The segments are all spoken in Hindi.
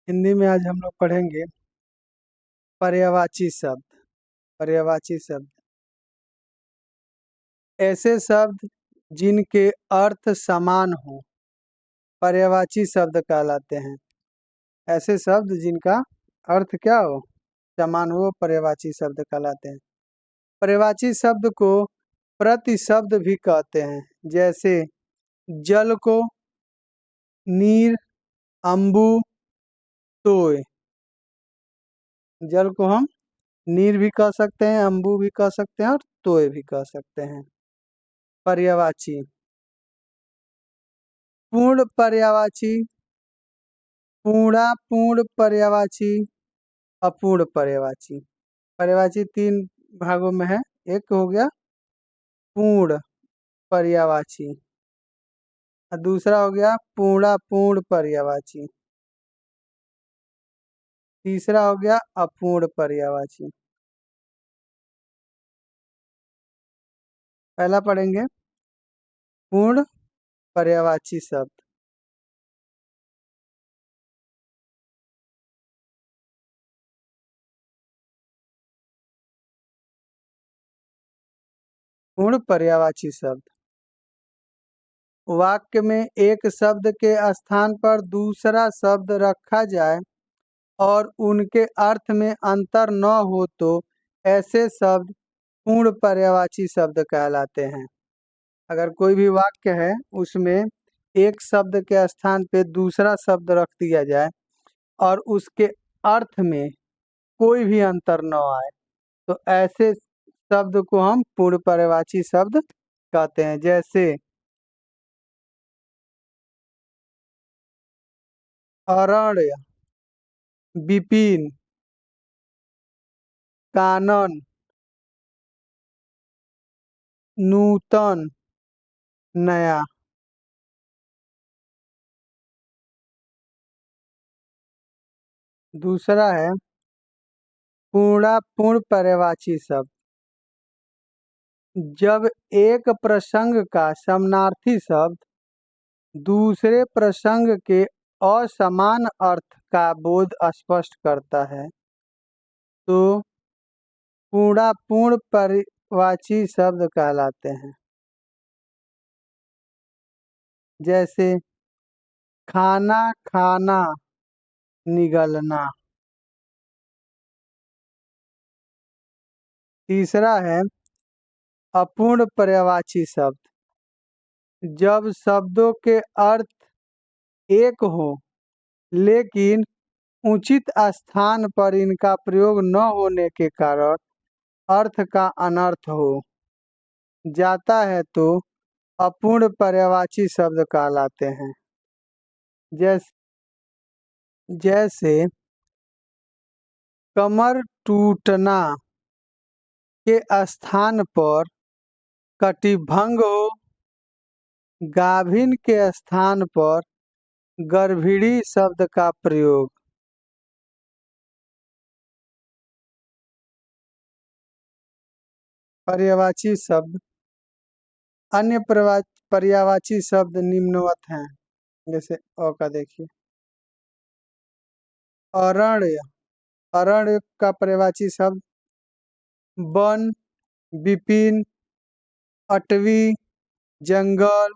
हिंदी में आज हम लोग पढ़ेंगे पर्यायवाची शब्द। पर्यायवाची शब्द ऐसे शब्द जिनके अर्थ समान हो, पर्यायवाची शब्द कहलाते हैं। ऐसे शब्द जिनका अर्थ क्या हो, समान हो, पर्यायवाची शब्द कहलाते हैं। पर्यायवाची शब्द को प्रतिशब्द भी कहते हैं। जैसे जल को नीर, अम्बु, तोय। जल को हम नीर भी कह सकते हैं, अम्बु भी कह सकते हैं और तोय भी कह सकते हैं। पर्यायवाची पूर्ण पर्यायवाची, पूर्ण पर्यायवाची, अपूर्ण पर्यायवाची। पर्यायवाची तीन भागों में है। एक हो गया पूर्ण पर्यायवाची और दूसरा हो गया पूर्ण पर्यायवाची, तीसरा हो गया अपूर्ण पर्यायवाची। पहला पढ़ेंगे पूर्ण पर्यायवाची शब्द। पूर्ण पर्यायवाची शब्द वाक्य में एक शब्द के स्थान पर दूसरा शब्द रखा जाए और उनके अर्थ में अंतर न हो तो ऐसे शब्द पूर्ण पर्यायवाची शब्द कहलाते हैं। अगर कोई भी वाक्य है उसमें एक शब्द के स्थान पे दूसरा शब्द रख दिया जाए और उसके अर्थ में कोई भी अंतर न आए तो ऐसे शब्द को हम पूर्ण पर्यायवाची शब्द कहते हैं। जैसे अरण्य, विपिन, कानन, नूतन, नया। दूसरा है पूर्ण पर्यायवाची शब्द। जब एक प्रसंग का समानार्थी शब्द दूसरे प्रसंग के असमान अर्थ का बोध स्पष्ट करता है तो पूर्ण पर्यायवाची शब्द कहलाते हैं। जैसे खाना खाना, निगलना। तीसरा है अपूर्ण पर्यायवाची शब्द। जब शब्दों के अर्थ एक हो लेकिन उचित स्थान पर इनका प्रयोग न होने के कारण अर्थ का अनर्थ हो जाता है तो अपूर्ण पर्यायवाची शब्द कहलाते हैं। जैसे कमर टूटना के स्थान पर कटिभंग हो, गाभिन के स्थान पर गर्भिणी शब्द का प्रयोग। पर्यायवाची शब्द अन्य पर्यायवाची शब्द निम्नवत हैं। जैसे अ का देखिए अरण्य, अरण्य का पर्यायवाची शब्द वन, विपिन, अटवी, जंगल,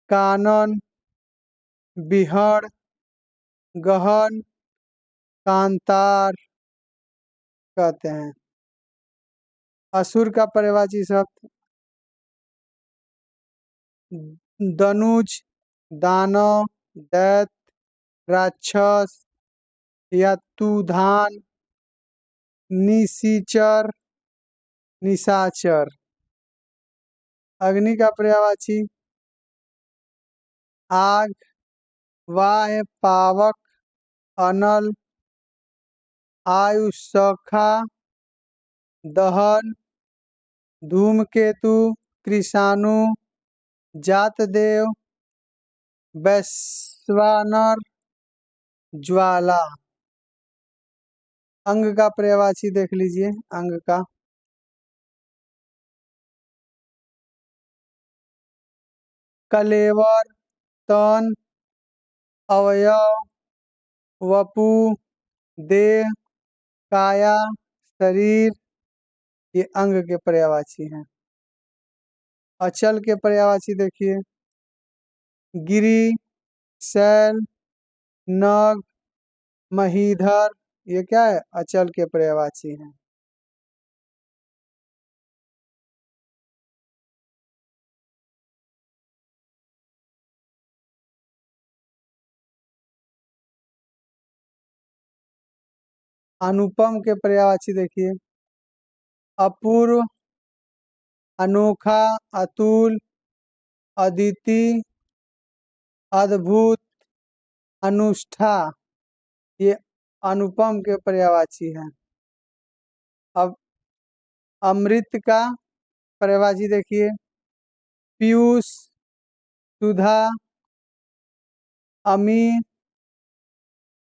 कानन, बिहड़, गहन, कांतार कहते हैं। असुर का पर्यायवाची शब्द दनुज, दानव, दैत्य, राक्षस, यतुधान, निशिचर, निशाचर। अग्नि का पर्यायवाची आग, वाय, पावक, अनल, आयुषखा, दहन, धूमकेतु, कृषाणु, जातदेव, वैश्वानर, ज्वाला। अंग का पर्यायवाची देख लीजिए। अंग का कलेवर, तन, अवयव, वपु, देह, काया, शरीर, ये अंग के पर्यायवाची हैं। अचल के पर्यायवाची देखिए, गिरि, शैल, नग, महीधर, ये क्या है? अचल के पर्यायवाची हैं। अनुपम के पर्यायवाची देखिए, अपूर्व, अनोखा, अतुल, अदिति, अद्भुत, अनुष्ठा, ये अनुपम के पर्यायवाची हैं। अब अमृत का पर्यायवाची देखिए, पीयूष, सुधा, अमी,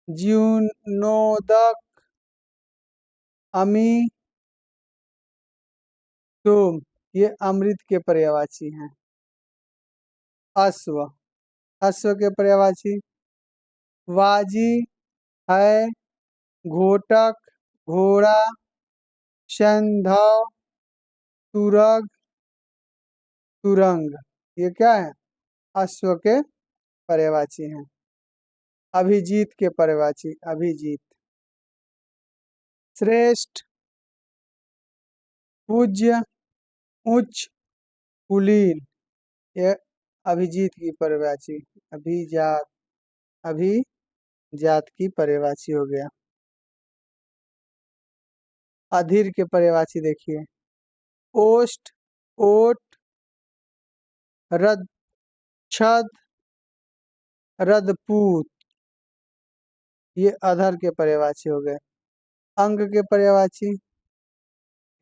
जीर्णोदक, अमी, सोम, ये अमृत के पर्यायवाची हैं। अश्व, अश्व के पर्यायवाची, वाजी, है, घोटक, घोड़ा, सैंधव, तुरग, तुरंग, ये क्या है? अश्व के पर्यायवाची हैं। अभिजीत के पर्यायवाची, अभिजीत, श्रेष्ठ, पूज्य, उच्च, कुलीन, ये अभिजीत की पर्यायवाची, अभिजात, अभिजात की पर्यायवाची हो गया। अधीर के पर्यायवाची देखिए, ओष्ठ, ओट, रद, छद, रदपूत, ये अधर के पर्यायवाची हो गए। अंग के पर्यायवाची,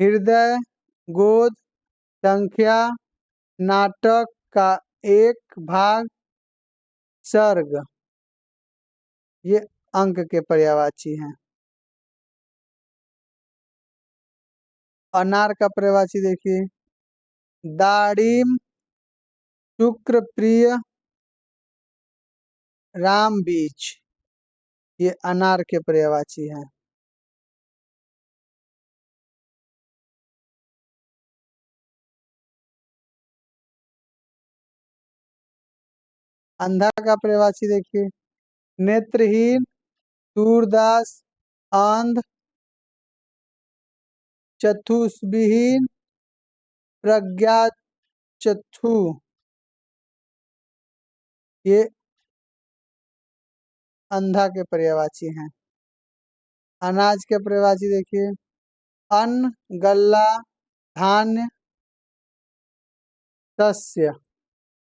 हृदय, गोद, संख्या, नाटक का एक भाग, सर्ग, ये अंक के पर्यायवाची हैं। अनार का पर्यायवाची देखिए, दाड़िम, शुक्र प्रिय, राम बीज, ये अनार के पर्यायवाची हैं। अंधा का पर्यायवाची देखिए, नेत्रहीन, सूरदास, अंध, चक्षुविहीन, प्रज्ञाचक्षु, ये अंधा के पर्यायवाची हैं। अनाज के पर्यायवाची देखिए, अन्न, गल्ला, धान्य, शस्य,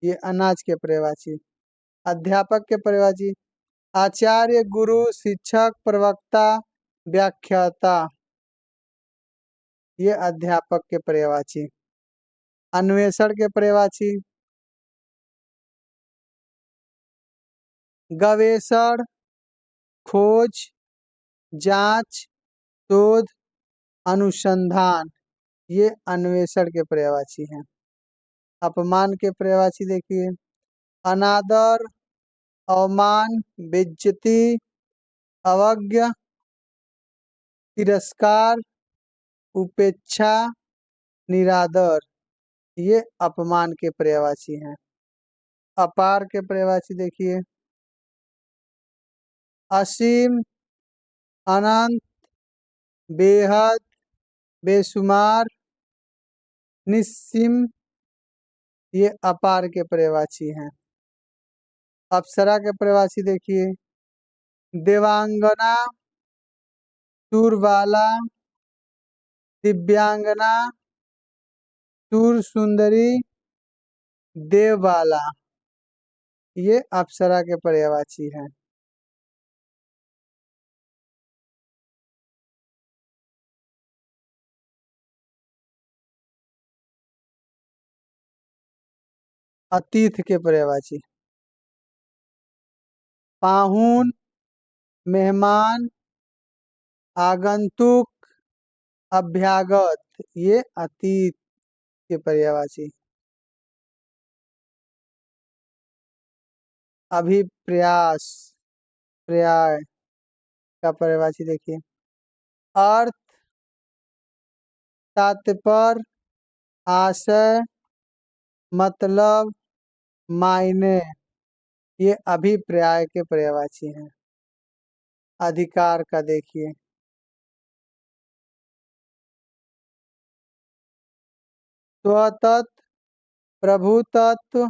ये अनाज के पर्यायवाची। अध्यापक के पर्यायवाची, आचार्य, गुरु, शिक्षक, प्रवक्ता, व्याख्याता, ये अध्यापक के पर्यायवाची। अन्वेषण के पर्यायवाची, गवेषण, खोज, जांच, शोध, अनुसंधान, ये अन्वेषण के पर्यायवाची हैं। अपमान के पर्यायवाची देखिए, अनादर, अवमान, बेइज्जती, अवज्ञा, तिरस्कार, उपेक्षा, निरादर, ये अपमान के पर्यायवाची हैं। अपार के पर्यायवाची देखिए, असीम, अनंत, बेहद, बेशुमार, निस्सीम, ये अपार के पर्यायवाची हैं। अप्सरा के पर्यायवाची देखिए, देवांगना, सुरबाला, दिव्यांगना, सुर सुंदरी, देवबाला, ये अप्सरा के पर्यायवाची हैं। अतीत के पर्यायवाची, पाहुन, मेहमान, आगंतुक, अभ्यागत, ये अतीत के पर्यायवाची। अभिप्रयास, पर्याय, का पर्यायवाची देखिए। अर्थ, तात्पर्य, आशय, मतलब, मायने, ये अभिप्राय के पर्यायवाची हैं। अधिकार का देखिए। स्वतंत्र, प्रभुतत्व,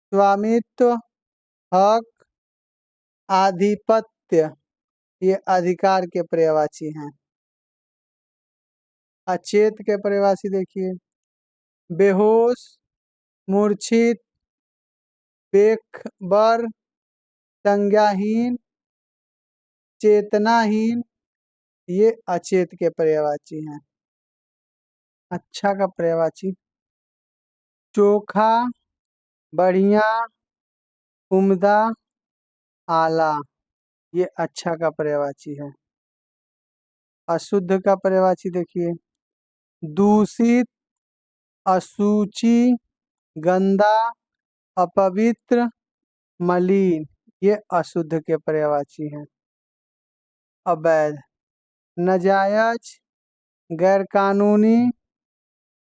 स्वामित्व, हक, आधिपत्य, ये अधिकार के पर्यायवाची हैं। अचेत के पर्यायवाची देखिए। बेहोश, मूर्छित, बेखबर, संज्ञाहीन, चेतनाहीन, ये अचेत के पर्यायवाची हैं। अच्छा का पर्यायवाची। चोखा, बढ़िया, उम्दा, आला, ये अच्छा का पर्यायवाची है। अशुद्ध का पर्यायवाची देखिए। दूषित, अशुचि, गंदा, अपवित्र, मलिन, ये अशुद्ध के पर्यायवाची हैं। अवैध, नाजायज, गैरकानूनी,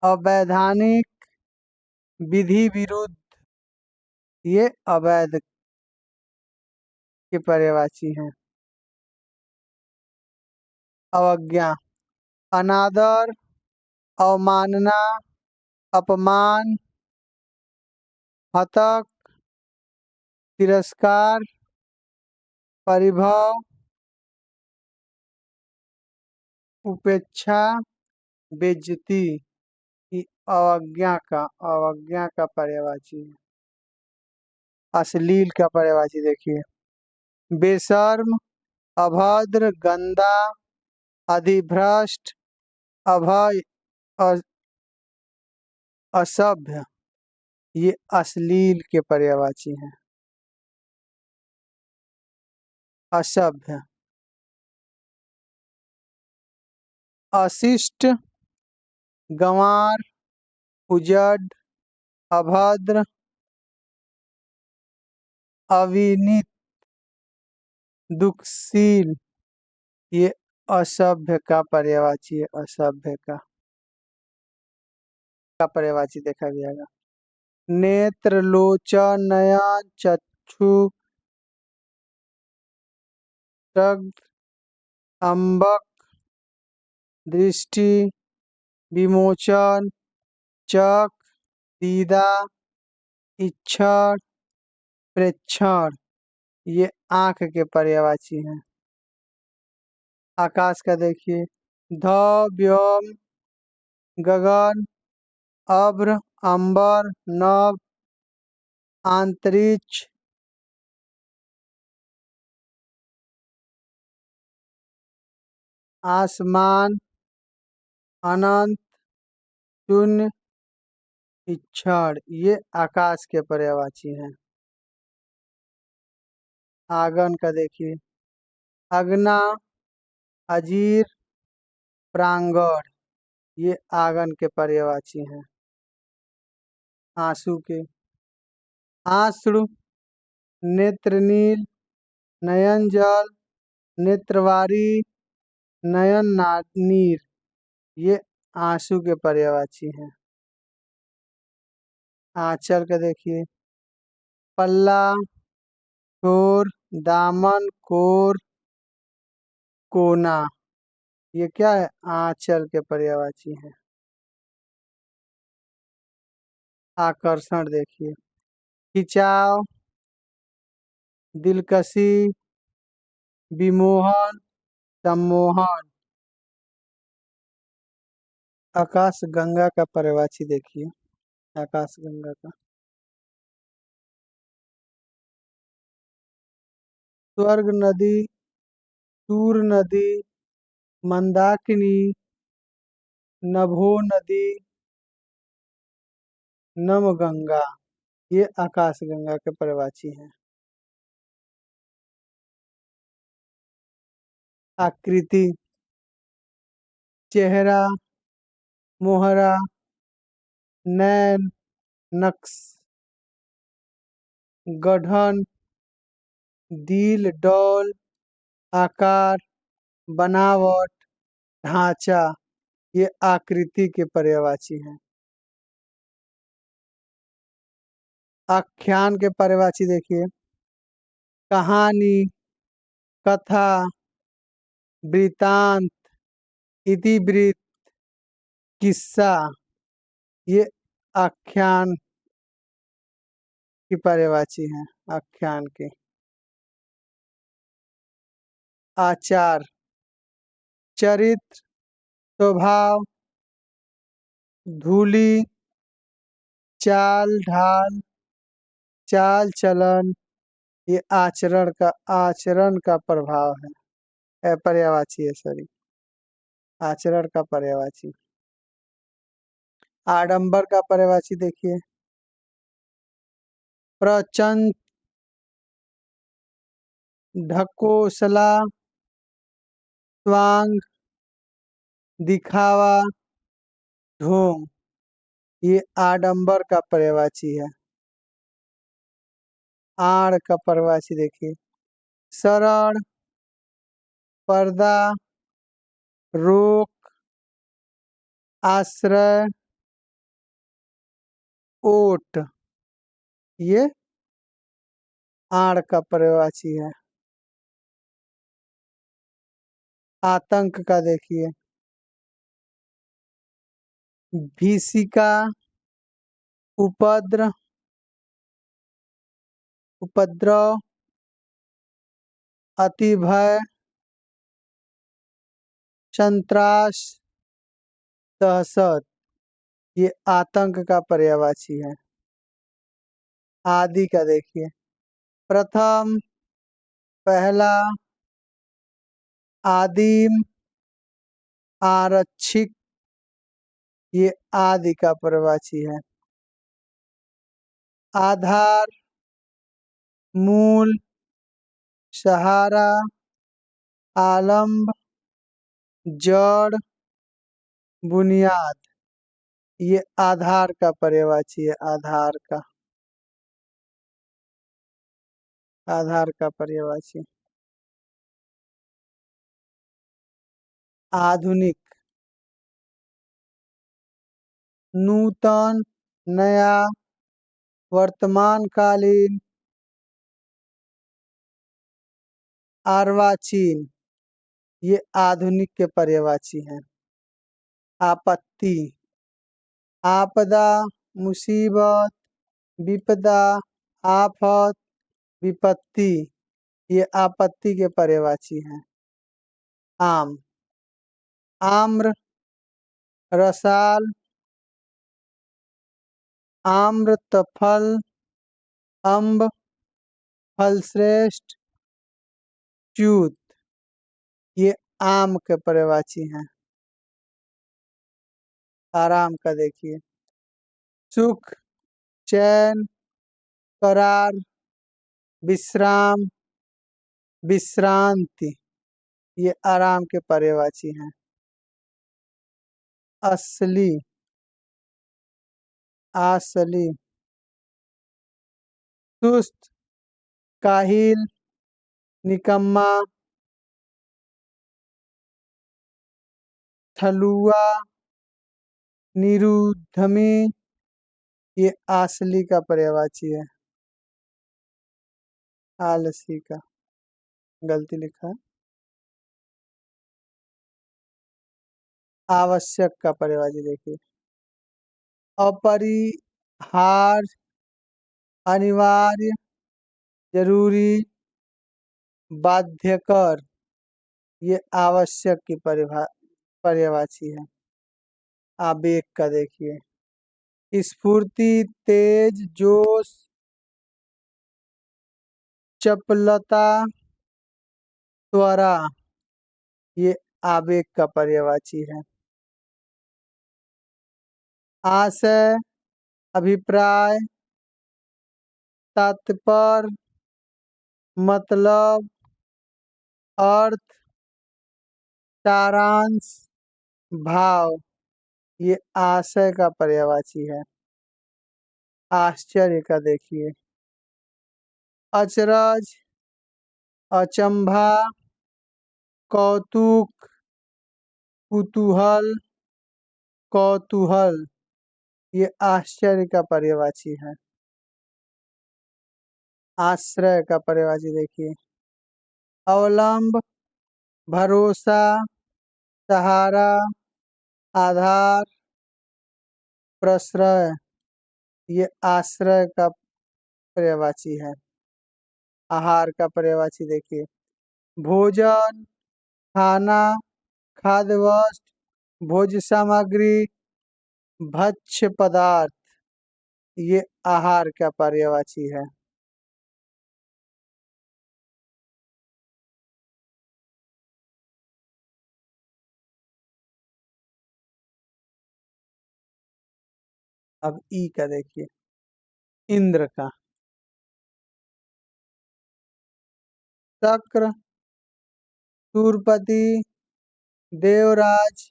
अवैधानिक, विधि विरुद्ध, ये अवैध के पर्यायवाची हैं। अवज्ञा, अनादर, अवमानना, अपमान, हतक, तिरस्कार, परिभव, उपेक्षा, बेइज्जती, ये अवज्ञा का पर्यायवाची है। अश्लील का पर्यायवाची देखिए। बेशर्म, अभद्र, गंदा, अधिभ्रष्ट, अभय, अ- असभ्य, ये अश्लील के पर्यायवाची हैं। असभ्य, अशिष्ट, गंवार, उजड़, अभद्र, अविनीत, दुखशील, ये असभ्य का पर्यायवाची है। असभ्य का पर्यायवाची देखा जाएगा। नेत्र, लोचन, नयन, चक्षु, रग, अम्बक, दृष्टि, विमोचन, चक, दीदा, इक्षण, प्रेक्षण, ये आंख के पर्यायवाची हैं। आकाश का देखिए। ध, व्योम, गगन, अभ्र, अंबर, नभ, अंतरिक्ष, आसमान, अनंत, शून्य, इक्षण, ये आकाश के पर्यायवाची हैं। आंगन का देखिए। अगना, अजीर, प्रांगण, ये आंगन के पर्यायवाची हैं। आंसू के। आंसू, नेत्रनील, नयन जल, नेत्रवारी, नयन नीर, ये आंसू के पर्यायवाची हैं। आंचल का देखिए। पल्ला, छोर, दामन, कोर, कोना, ये क्या है? आंचल के पर्यायवाची हैं। आकर्षण देखिए। खिंचाव, दिलकशी, विमोहन, सम्मोहन। आकाश गंगा का पर्यायवाची देखिए। आकाश गंगा का। स्वर्ग नदी, सूर नदी, मंदाकिनी, नभो नदी, नमगंगा, ये आकाश गंगा के पर्यायवाची हैं। आकृति। चेहरा, मोहरा, नैन, नक्श, गठन, दिल, डौल, आकार, बनावट, ढांचा, ये आकृति के पर्यायवाची हैं। आख्यान के पर्यायवाची देखिए, कहानी, कथा, वृतांत, इतिवृत्त, किस्सा, ये आख्यान की पर्यायवाची हैं। आख्यान के आचार, चरित्र, स्वभाव, धूली, चाल ढाल, चाल चलन, ये आचरण का प्रभाव है। पर्यायवाची है, सॉरी, आचरण का पर्यायवाची। आडंबर का पर्यायवाची देखिए, प्रचंड, ढकोसला, स्वांग, दिखावा, ढोंग, ये आडंबर का पर्यायवाची है। आड़ का पर्यायवाची देखिए, शरण, पर्दा, रोक, आश्रय, ओट, ये आड़ का पर्यायवाची है। आतंक का देखिए, भीषिका, उपद्र, उपद्रव, अतिभय, संत्रास, दहशत, ये आतंक का पर्यायवाची है। आदि का देखिए, प्रथम, पहला, आदिम, आरक्षित, ये आदि का पर्यायवाची है। आधार, मूल, सहारा, आलम्ब, जड़, बुनियाद, ये आधार का पर्यायवाची है। आधार का पर्यायवाची। आधुनिक, नूतन, नया, वर्तमानकालीन, अर्वाचीन, ये आधुनिक के पर्यायवाची हैं। आपत्ति, आपदा, मुसीबत, विपदा, आफत, विपत्ति, ये आपत्ति के पर्यायवाची हैं। आम, आम्र, रसाल, आम्रतफल, अम्ब, फलश्रेष्ठ, च्यूत, ये आम के पर्यायवाची हैं। आराम का देखिए, सुख, चैन, करार, विश्राम, विश्रांति, ये आराम के पर्यायवाची हैं। असली, आसली, सुस्त, काहिल, निकम्मा, थलुआ, निरुद्धमी, ये आसली का पर्यायवाची है। आलसी का गलती लिखा है। आवश्यक का पर्यायवाची देखिए, अपरिहार्य, अनिवार्य, जरूरी, बाध्यकर, ये आवश्यक की पर्यायवाची है। आवेग का देखिए, स्फूर्ति, तेज, जोश, चपलता, त्वरा, ये आवेग का पर्यायवाची है। आशय, अभिप्राय, तात्पर्य, मतलब, अर्थ, सारांश, भाव, ये आशय का पर्यायवाची है। आश्चर्य का देखिए, अचरज, अचंभा, कौतुक, कुतूहल, कौतूहल ये आश्चर्य का पर्यायवाची है। आश्रय का पर्यायवाची देखिए, अवलंब, भरोसा, सहारा, आधार, प्रश्रय ये आश्रय का पर्यायवाची है। आहार का पर्यायवाची देखिए, भोजन, खाना, खाद्य वस्त्र, भोज्य सामग्री, भक्ष्य पदार्थ ये आहार का पर्यायवाची है। अब ई का देखिए, इंद्र का, शक्र, सूरपति, देवराज,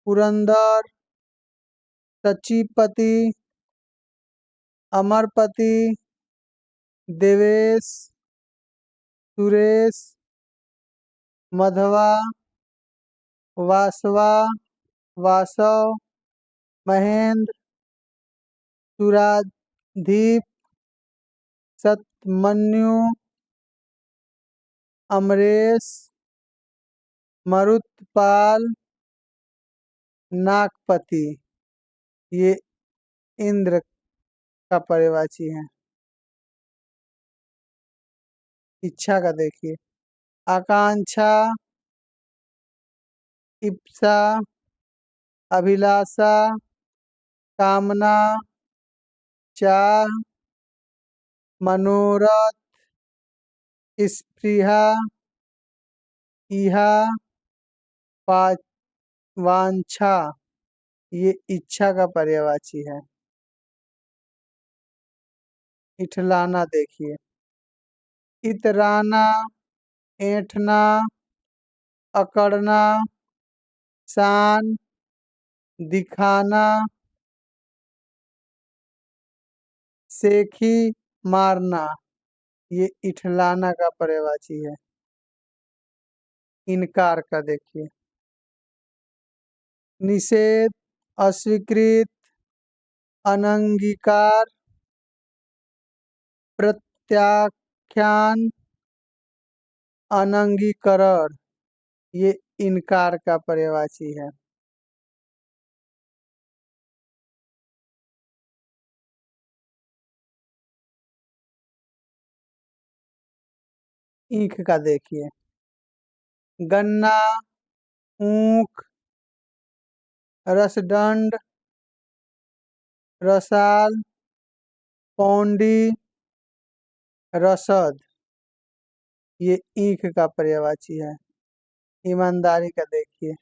पुरंदर, सचिपति, अमरपति, देवेश, सुरेश, मधवा, वासवा, वासव, महेंद्र, सुराधीप, सतमन्यु, अमरेश, मरुतपाल, नागपति ये इंद्र का पर्यायवाची है। इच्छा का देखिए, आकांक्षा, इप्सा, अभिलाषा, कामना, चाह, मनोरथ, स्पृहा, इहा, वांछा ये इच्छा का पर्यायवाची है। इठलाना देखिए, इतराना, ऐंठना, अकड़ना, शान, दिखाना, सेखी, मारना ये इठलाना का पर्यायवाची है। इनकार का देखिए, निषेध, अस्वीकृत, अनंगीकार, प्रत्याख्यान, अनंगीकरण ये इनकार का पर्यायवाची है। ईख का देखिए, गन्ना, ऊख, रसदंड, रसाल, पौंडी, रसद ये ईख का पर्यायवाची है। ईमानदारी का देखिए,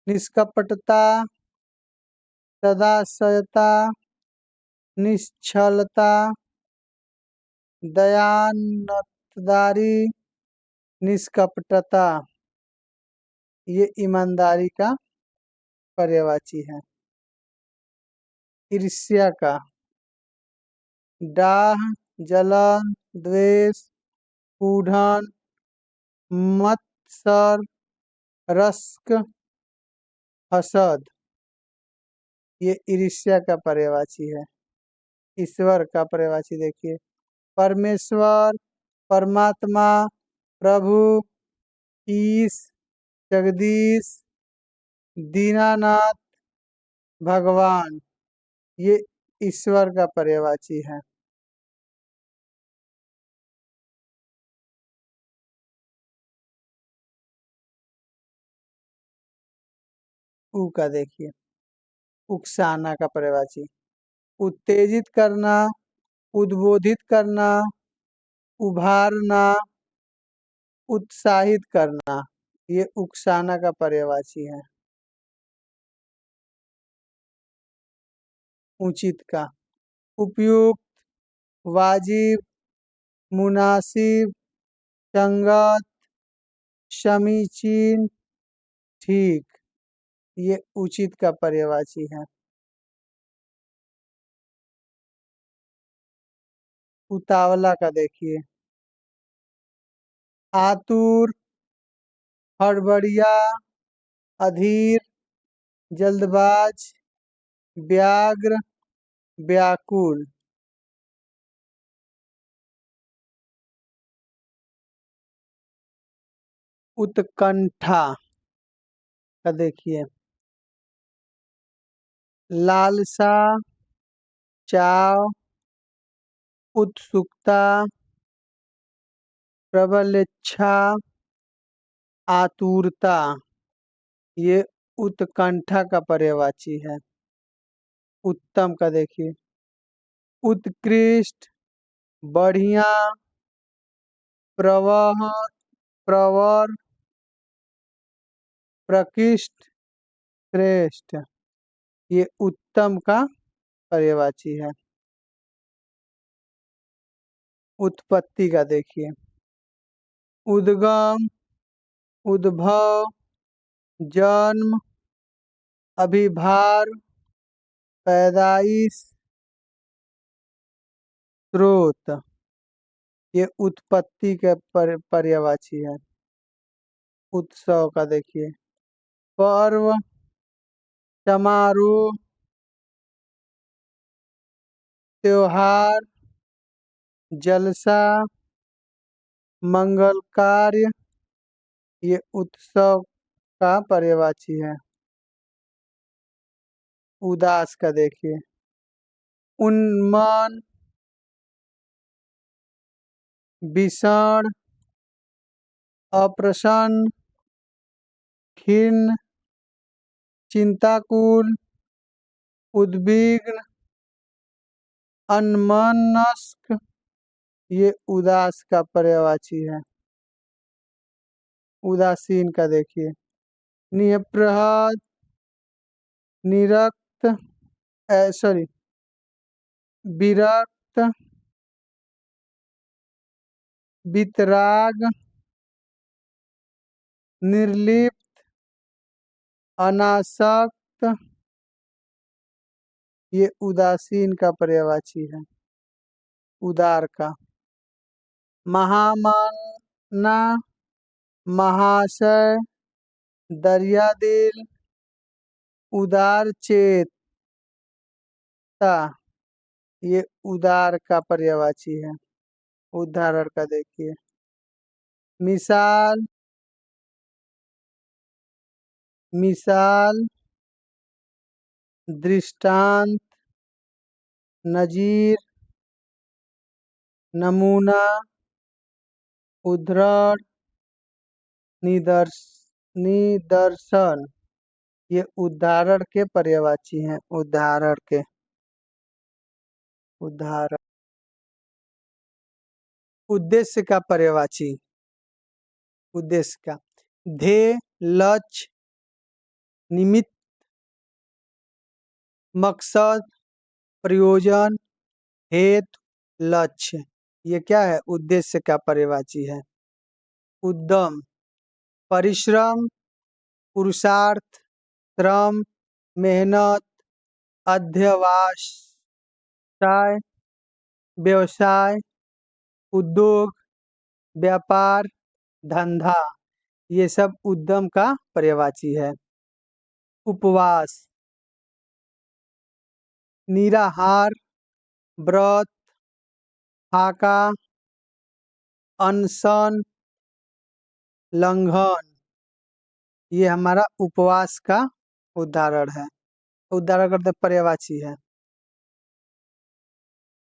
निष्कपटता, सदाशयता, निश्छलता, दयानतदारी, निष्कपटता ये ईमानदारी का पर्यायवाची है। ईर्ष्या का, डाह, जलन, द्वेष, कूढ़न, मत्सर, रस्क, हसद ये ईर्ष्या का पर्यायवाची है। ईश्वर का पर्यायवाची देखिए, परमेश्वर, परमात्मा, प्रभु, ईश, जगदीश, दीनानाथ, भगवान ये ईश्वर का पर्यायवाची है। ऊ का देखिए, उकसाना का पर्यायवाची, उत्तेजित करना, उद्बोधित करना, उभारना, उत्साहित करना ये उकसाना का पर्यायवाची है। उचित का, उपयुक्त, वाजिब, मुनासिब, संगत, समीचीन, ठीक ये उचित का पर्यायवाची है। उतावला का देखिए, आतुर, हड़बड़िया, अधीर, जल्दबाज, व्याग्र, व्याकुल। उत्कंठा का देखिए, लालसा, चाव, उत्सुकता, प्रबल इच्छा, आतुरता, ये उत्कंठा का पर्यायवाची है। उत्तम का देखिए, उत्कृष्ट, बढ़िया, प्रवाह, प्रवर, प्रकृष्ट, श्रेष्ठ, ये उत्तम का पर्यायवाची है। उत्पत्ति का देखिए, उद्गम, उद्भव, जन्म, अभिभार, पैदाइश, स्रोत, ये उत्पत्ति के पर्यायवाची है। उत्सव का देखिए, पर्व, समारोह, त्योहार, जलसा, मंगल कार्य, ये उत्सव का पर्यायवाची है। उदास का देखिए, उन्मन, विषण, अप्रसन्न, खिन्न, चिंताकुल, उद्विग्न, अन्मनस्क, ये उदास का पर्यायवाची है। उदासीन का देखिए, निःस्पृह, निरक्त, सॉरी, विरक्त, वितराग, निर्लिप्त, अनासक्त, ये उदासीन का पर्यायवाची है। उदार का, महामना, महाशय, दरियादिल, उदार चेता, ये उदार का पर्यायवाची है। उदाहरण का देखिए, मिसाल, मिसाल, दृष्टांत, नजीर, नमूना, उदाहरण, निदर्शन, ये उदाहरण के पर्यायवाची हैं। उदाहरण के, उदाहरण। उद्देश्य का पर्यायवाची, उद्देश्य का, ध्येय, लक्ष्य, निमित्त, मकसद, प्रयोजन, हेतु, लक्ष्य, ये क्या है? उद्देश्य का पर्यायवाची है। उद्यम, परिश्रम, पुरुषार्थ, श्रम, मेहनत, अध्यवसाय, व्यवसाय, उद्योग, व्यापार, धंधा, ये सब उद्यम का पर्यायवाची है। उपवास, निराहार, व्रत, फाका, अनशन, लंघन, ये हमारा उपवास का उदाहरण है। उदाहरण करते पर्यायवाची है।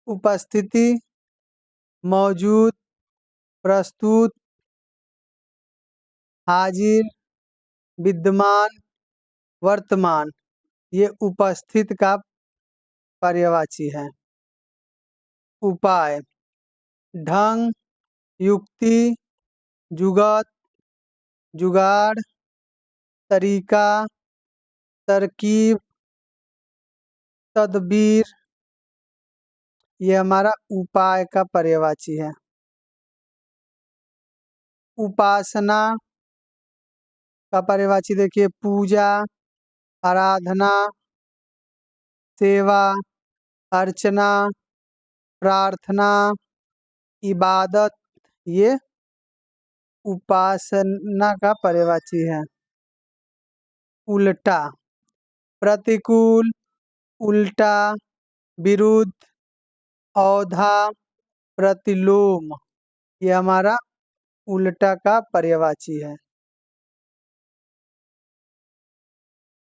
उपस्थिति, मौजूद, प्रस्तुत, हाजिर, विद्यमान, वर्तमान, ये उपस्थित का पर्यायवाची है। उपाय, ढंग, युक्ति, जुगत, जुगाड़, तरीका, तरकीब, तदबीर, ये हमारा उपाय का पर्यायवाची है। उपासना का पर्यायवाची देखिए, पूजा, आराधना, सेवा, अर्चना, प्रार्थना, इबादत, ये उपासना का पर्यायवाची है। उल्टा, प्रतिकूल, उल्टा, विरुद्ध, औधा, प्रतिलोम, ये हमारा उल्टा का पर्यायवाची है।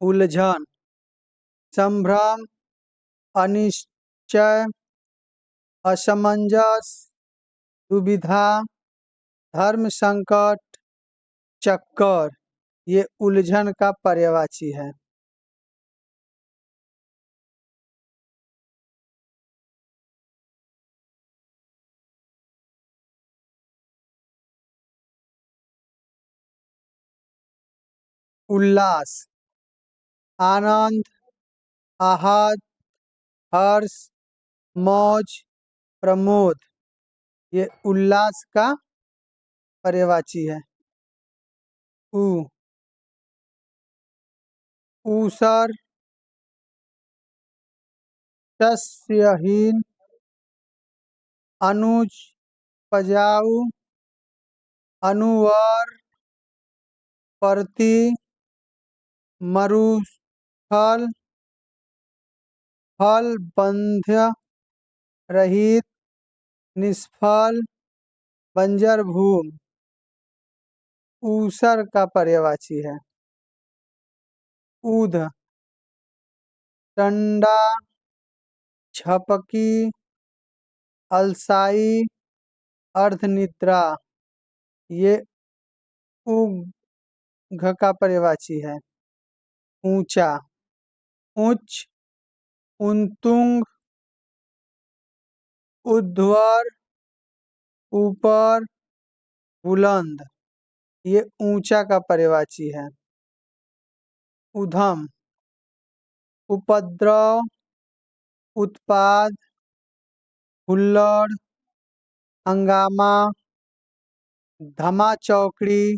उलझन, संभ्रम, अनिश्चय, असमंजस, दुविधा, धर्म संकट, चक्कर, ये उलझन का पर्यायवाची है। उल्लास, आनंद, आहत, हर्ष, मौज, प्रमोद, ये उल्लास का पर्यायवाची है। ऊ, ऊसर, शस्यहीन, अनुज, पजाऊ, अनुवर, प्रति, मरुस्थल, फल बंध्य, रहित, निष्फल, बंजर भूमि, ऊसर का पर्यायवाची है। ऊध, टंडा, झपकी, अलसाई, अर्धनिद्रा, ये उघ का पर्यायवाची है। ऊंचा, उच्च, उन्तुंग, ऊर्ध्वर, ऊपर, बुलंद, ये ऊंचा का पर्यायवाची है। उधम, उपद्रव, उत्पाद, हुल्लड़, हंगामा, धमाचौकड़ी,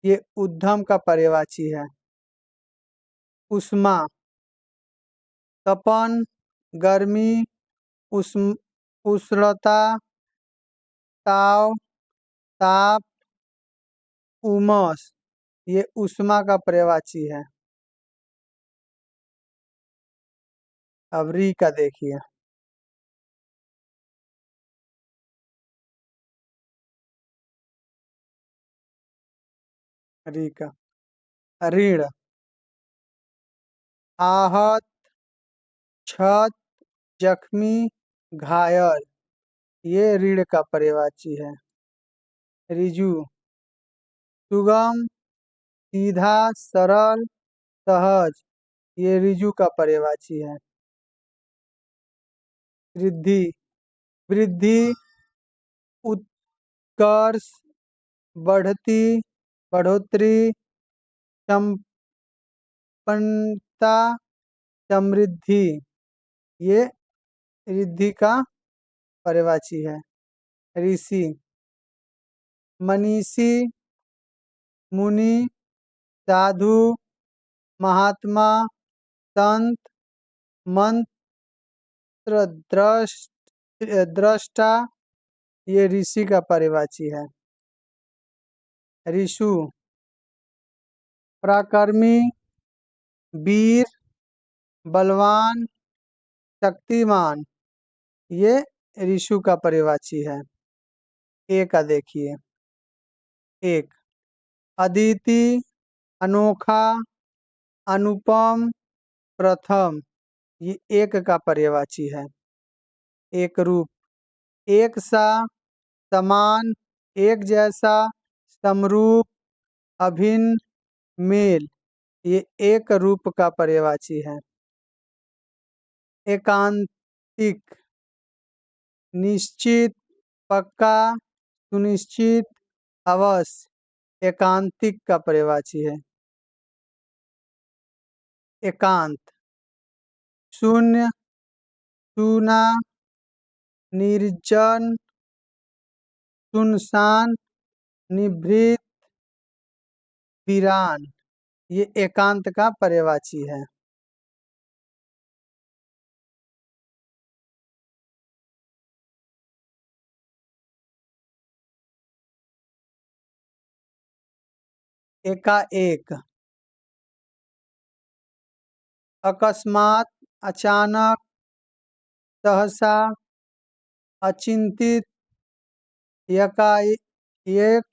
ये उद्धम का पर्यायवाची है। उष्मा, तपन, गर्मी, उष्णता, ताव, ताप, उमस, ये उष्मा का पर्यायवाची है। अब री का देखिए। री का, ऋण, आहत, क्षत, जख्मी, घायल, ये ऋण का पर्यायवाची है। ऋजु, सुगम, सीधा, सरल, सहज, ये ऋजु का पर्यायवाची है। वृद्धि, वृद्धि, उत्कर्ष, बढ़ती, बढ़ोतरी, संपन्नता, समृद्धि, ये रिद्धि का पर्यायवाची है। ऋषि, मनीषी, मुनि, साधु, महात्मा, संत, मंत्र दृष्टा, ये ऋषि का पर्यायवाची है। ऋषु, पराक्रमी, वीर, बलवान, शक्तिमान, ये ऋषु का पर्यायवाची है। ए का देखिए। एक, अदिति, अनोखा, अनुपम, प्रथम, ये एक का पर्यायवाची है। एक रूप, एक सा, समान, एक जैसा, समरूप, अभिन्न, मेल, ये एक रूप का पर्यायवाची है। एकांतिक, निश्चित, पक्का, सुनिश्चित, अवश्य, एकांतिक का पर्यायवाची है। एकांत, शून्य, सूना, निर्जन, सुनसान, निभृत, वीरान, ये एकांत का पर्यायवाची है। एकाएक, अकस्मात, अचानक, सहसा, अचिंतित, एकाएक,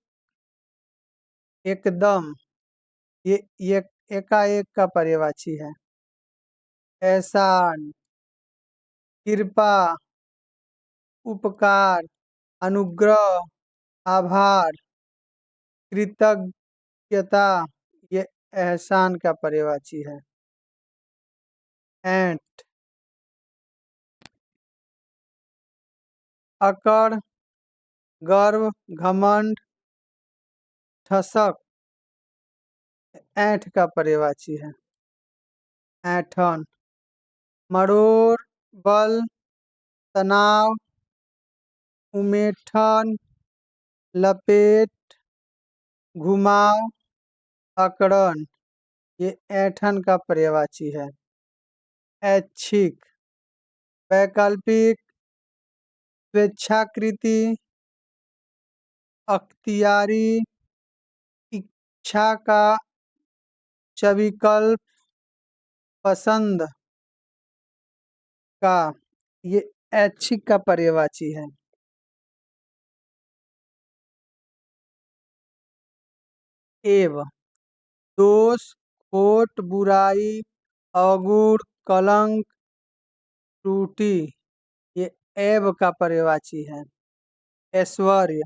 एकदम। ये एकाएक का पर्यायवाची है। एहसान, कृपा, उपकार, अनुग्रह, आभार, कृतज्ञता, ये एहसान का पर्यायवाची है। ऐंठ, अकड़, गर्व, घमंड, ठसक, ऐंठ का पर्यायवाची है। ऐंठन, मरोड़, बल, तनाव, उमेठन, लपेट, घुमाव, अकड़न, ये ऐंठन का पर्यायवाची है। ऐच्छिक, वैकल्पिक, स्वेच्छाकृति, अख्तियारी, इच्छा का सविकल्प, पसंद का, ये ऐच्छिक का पर्यायवाची है। एव, दोष, खोट, बुराई, अवगुण, कलंक, त्रुटि, ये एव का पर्यायवाची है। ऐश्वर्य,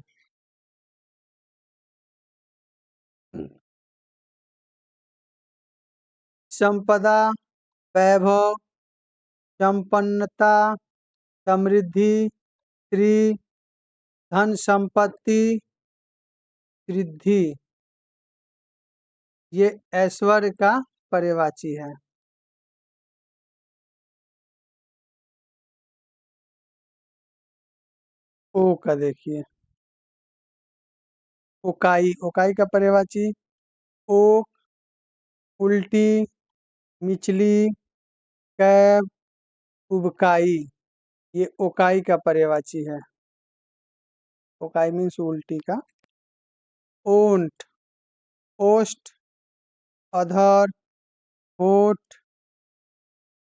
संपदा, वैभव, संपन्नता, समृद्धि, श्री, धन संपत्ति, रिद्धि, ये ऐश्वर्य का पर्यायवाची है। ओ का देखिए, ओकाई, ओकाई का पर्यायवाची ओक, उल्टी, मिचली, कैब, उबकाई, ये ओकाई का पर्यायवाची है। ओकाई मीन्स उल्टी का। ओंठ, ओष्ठ, अधर, होठ,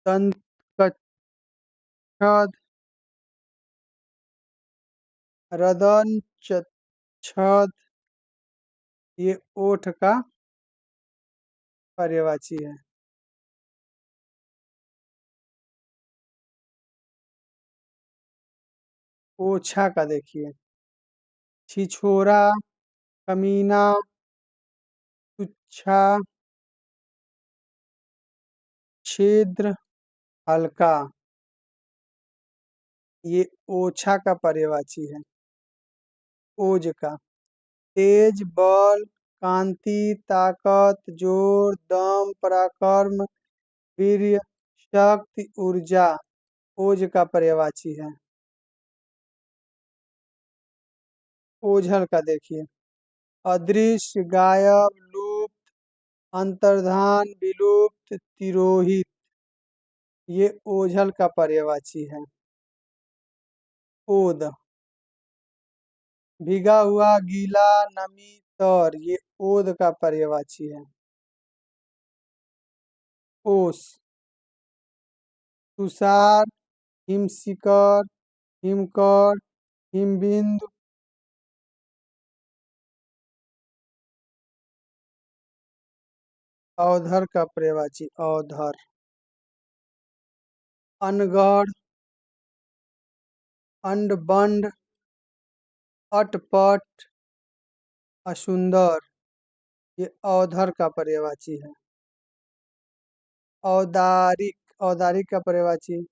दंत, कच्छद, रदन, छद, ये ओठ का पर्यायवाची है। ओछा का देखिए, छिछोरा, कमीना, तुच्छा, छिद्र, हल्का, ये ओछा का पर्यायवाची है। ओज का, तेज, बल, कांति, ताकत, जोर, दम, पराक्रम, वीर्य, शक्ति, ऊर्जा, ओज का पर्यायवाची है। ओझल का देखिए, अदृश्य, गायब, लुप्त, अंतर्धान, विलुप्त, तिरोहित, ये ओझल का पर्यायवाची है। ओद, भीगा हुआ, गीला, नमी, तर, ये ओद का पर्यायवाची है। ओस, तुषार, हिमशिखर, हिमकर, हिमबिंदु, अवधर का पर्यायवाची अवधर। अनगढ़, अंडबंड, अटपट, असुंदर, ये अवधर का पर्यायवाची है। औदारिक, औदारिक का पर्यायवाची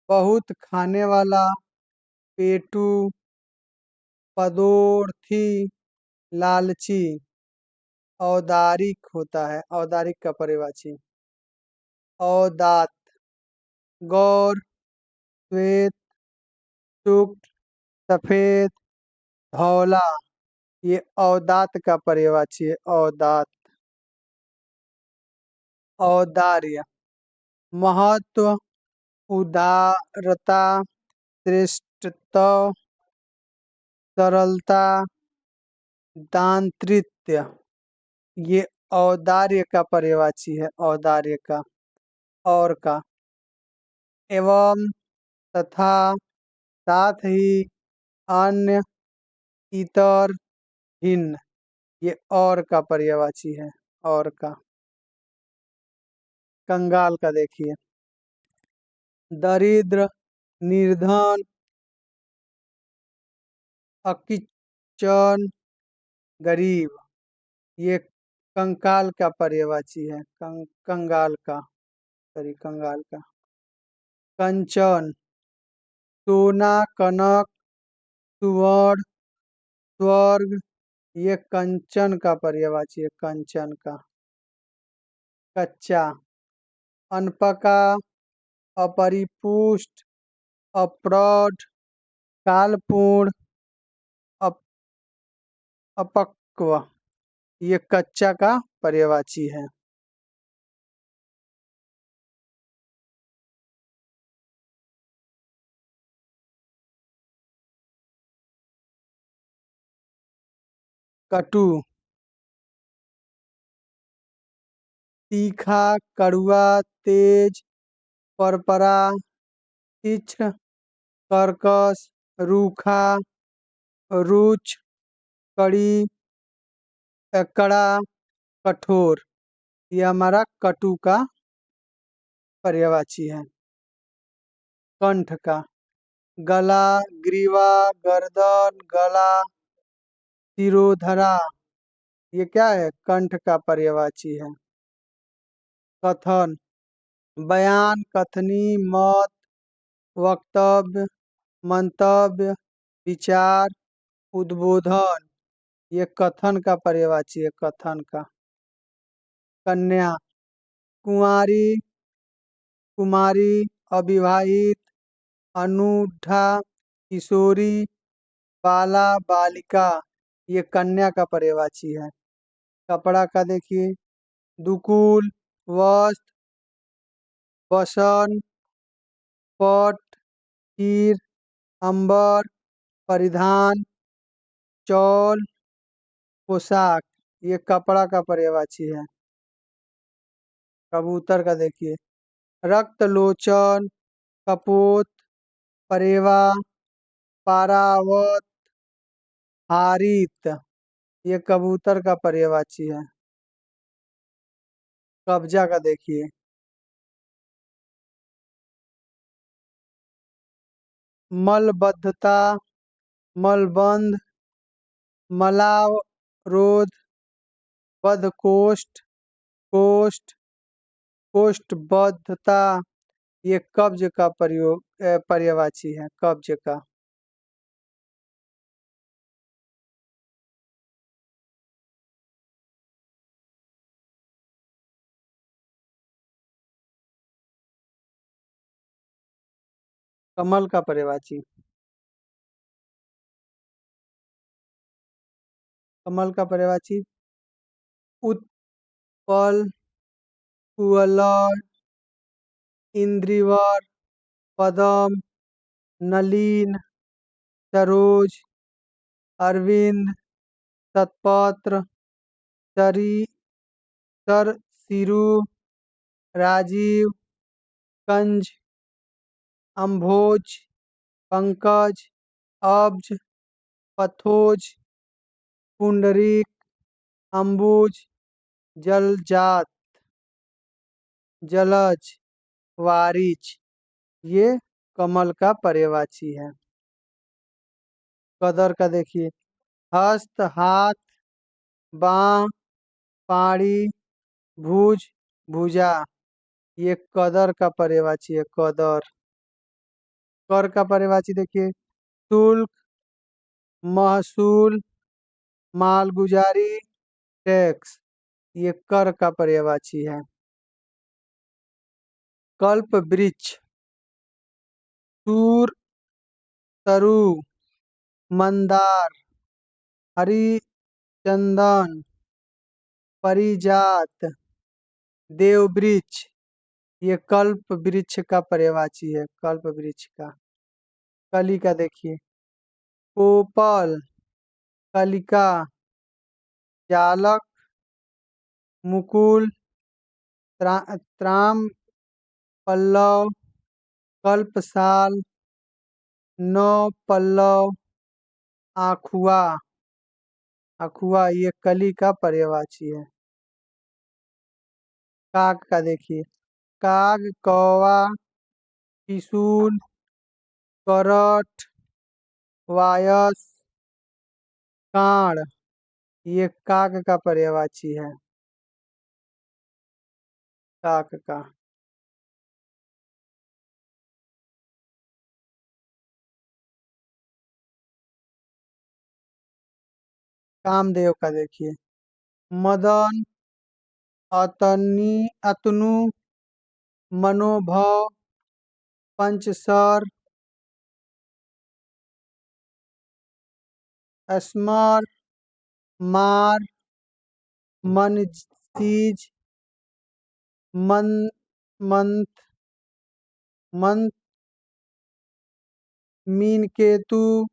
बहुत खाने वाला, पेटू, पदोर्थी, लालची, औदारिक होता है। औदारिक का पर्यायवाची औदात, गौर, श्वेत, शुक्ल, सफेद, धौला, ये औदात का पर्यायवाची है। औदात। औदार्य, महत्व, उदारता, श्रेष्ठता, सरलता, दांतृत्य, ये औदार्य का पर्यायवाची है, औदार्य का, और का। एवं, तथा, साथ ही, अन्य, इतर, भिन्न, ये और का पर्यायवाची है, और का। कंगाल का देखिए, दरिद्र, निर्धन, अकिचन, गरीब, ये कंकाल का पर्यायवाची है, कंगाल का, सॉरी कंगाल का। कंचन, सोना, कनक, सुवर्ण, स्वर्ग, ये कंचन का पर्यायवाची है, कंचन का। कच्चा, अनपका, अपरिपुष्ट, अप्रौढ़, कालपूर्ण, अप, अपक्व, ये कच्चा का पर्यायवाची है। कटु, तीखा, कड़ुआ, तेज, परपरा, तीक्ष्ण, कर्कश, रूखा, रुच, कड़ी, कड़ा, कठोर, ये हमारा कटु का पर्यायवाची है। कंठ का, गला, ग्रीवा, गर्दन, गला, सिरोधरा, ये क्या है, कंठ का पर्यायवाची है। कथन, बयान, कथनी, मत, वक्तव्य, मंतव्य, विचार, उद्बोधन, ये कथन का पर्यायवाची है, कथन का। कन्या, कुंवारी, कुमारी, अविवाहित, अनूठा, किशोरी, बाला, बालिका, ये कन्या का पर्यायवाची है। कपड़ा का देखिए, दुकुल, वस्त्र, वसन, पट, कीर, अंबर, परिधान, चौल, पोशाक, ये कपड़ा का पर्यायवाची है। कबूतर का देखिए, रक्त लोचन, कपोत, परेवा, पारावत, हारित, ये कबूतर का पर्यायवाची है। कब्जा का देखिए, मलबद्धता, मलबंध, मलावरोध, बद्धकोष्ठ, कोष्ठ, कोष्ठबद्धता, ये कब्ज का पर्यायवाची है, कब्ज का। कमल का पर्यायवाची, कमल का पर्यायवाची, उत्पल, कुवलय, इंद्रिवर, पदम, नलीन, सरोज, अरविंद, सतपत्र, सरी, सरसिरु, राजीव, कंज, अम्भोज, पंकज, अब्ज, पथोज, पुंडरीक, अम्बुज, जलजात, जलज, वारिच, ये कमल का पर्यायवाची है। कदर का देखिए, हस्त, हाथ, बाँ, पाड़ी, भुज, भुजा, ये कदर का पर्यायवाची है, कदर। कर का पर्यायवाची देखिए, शुल्क, महसूल, मालगुजारी, टैक्स, ये कर का पर्यायवाची है। कल्प वृक्ष, सूर, तरु, मंदार, हरिचंदन, परिजात, देववृक्ष, ये कल्प वृक्ष का पर्यायवाची है, कल्प वृक्ष का। कली का देखिए, कोपल, कलिका, जालक, मुकुल, त्राम, पल्लव, कल्पसाल, नौ पल्लव, आखुआ। अखुआ ये कली का पर्यायवाची है। काग का देखिए, काग, कौवा, पिसूल, करट, वायस, कांड, ये काग का पर्यायवाची है। काक का। कामदेव का देखिए, मदन, अतनी, अतनु, मनोभव, पंचसर, स्मर, मार, मनसीज, मन, मंथ, मंथ, मीन केतु,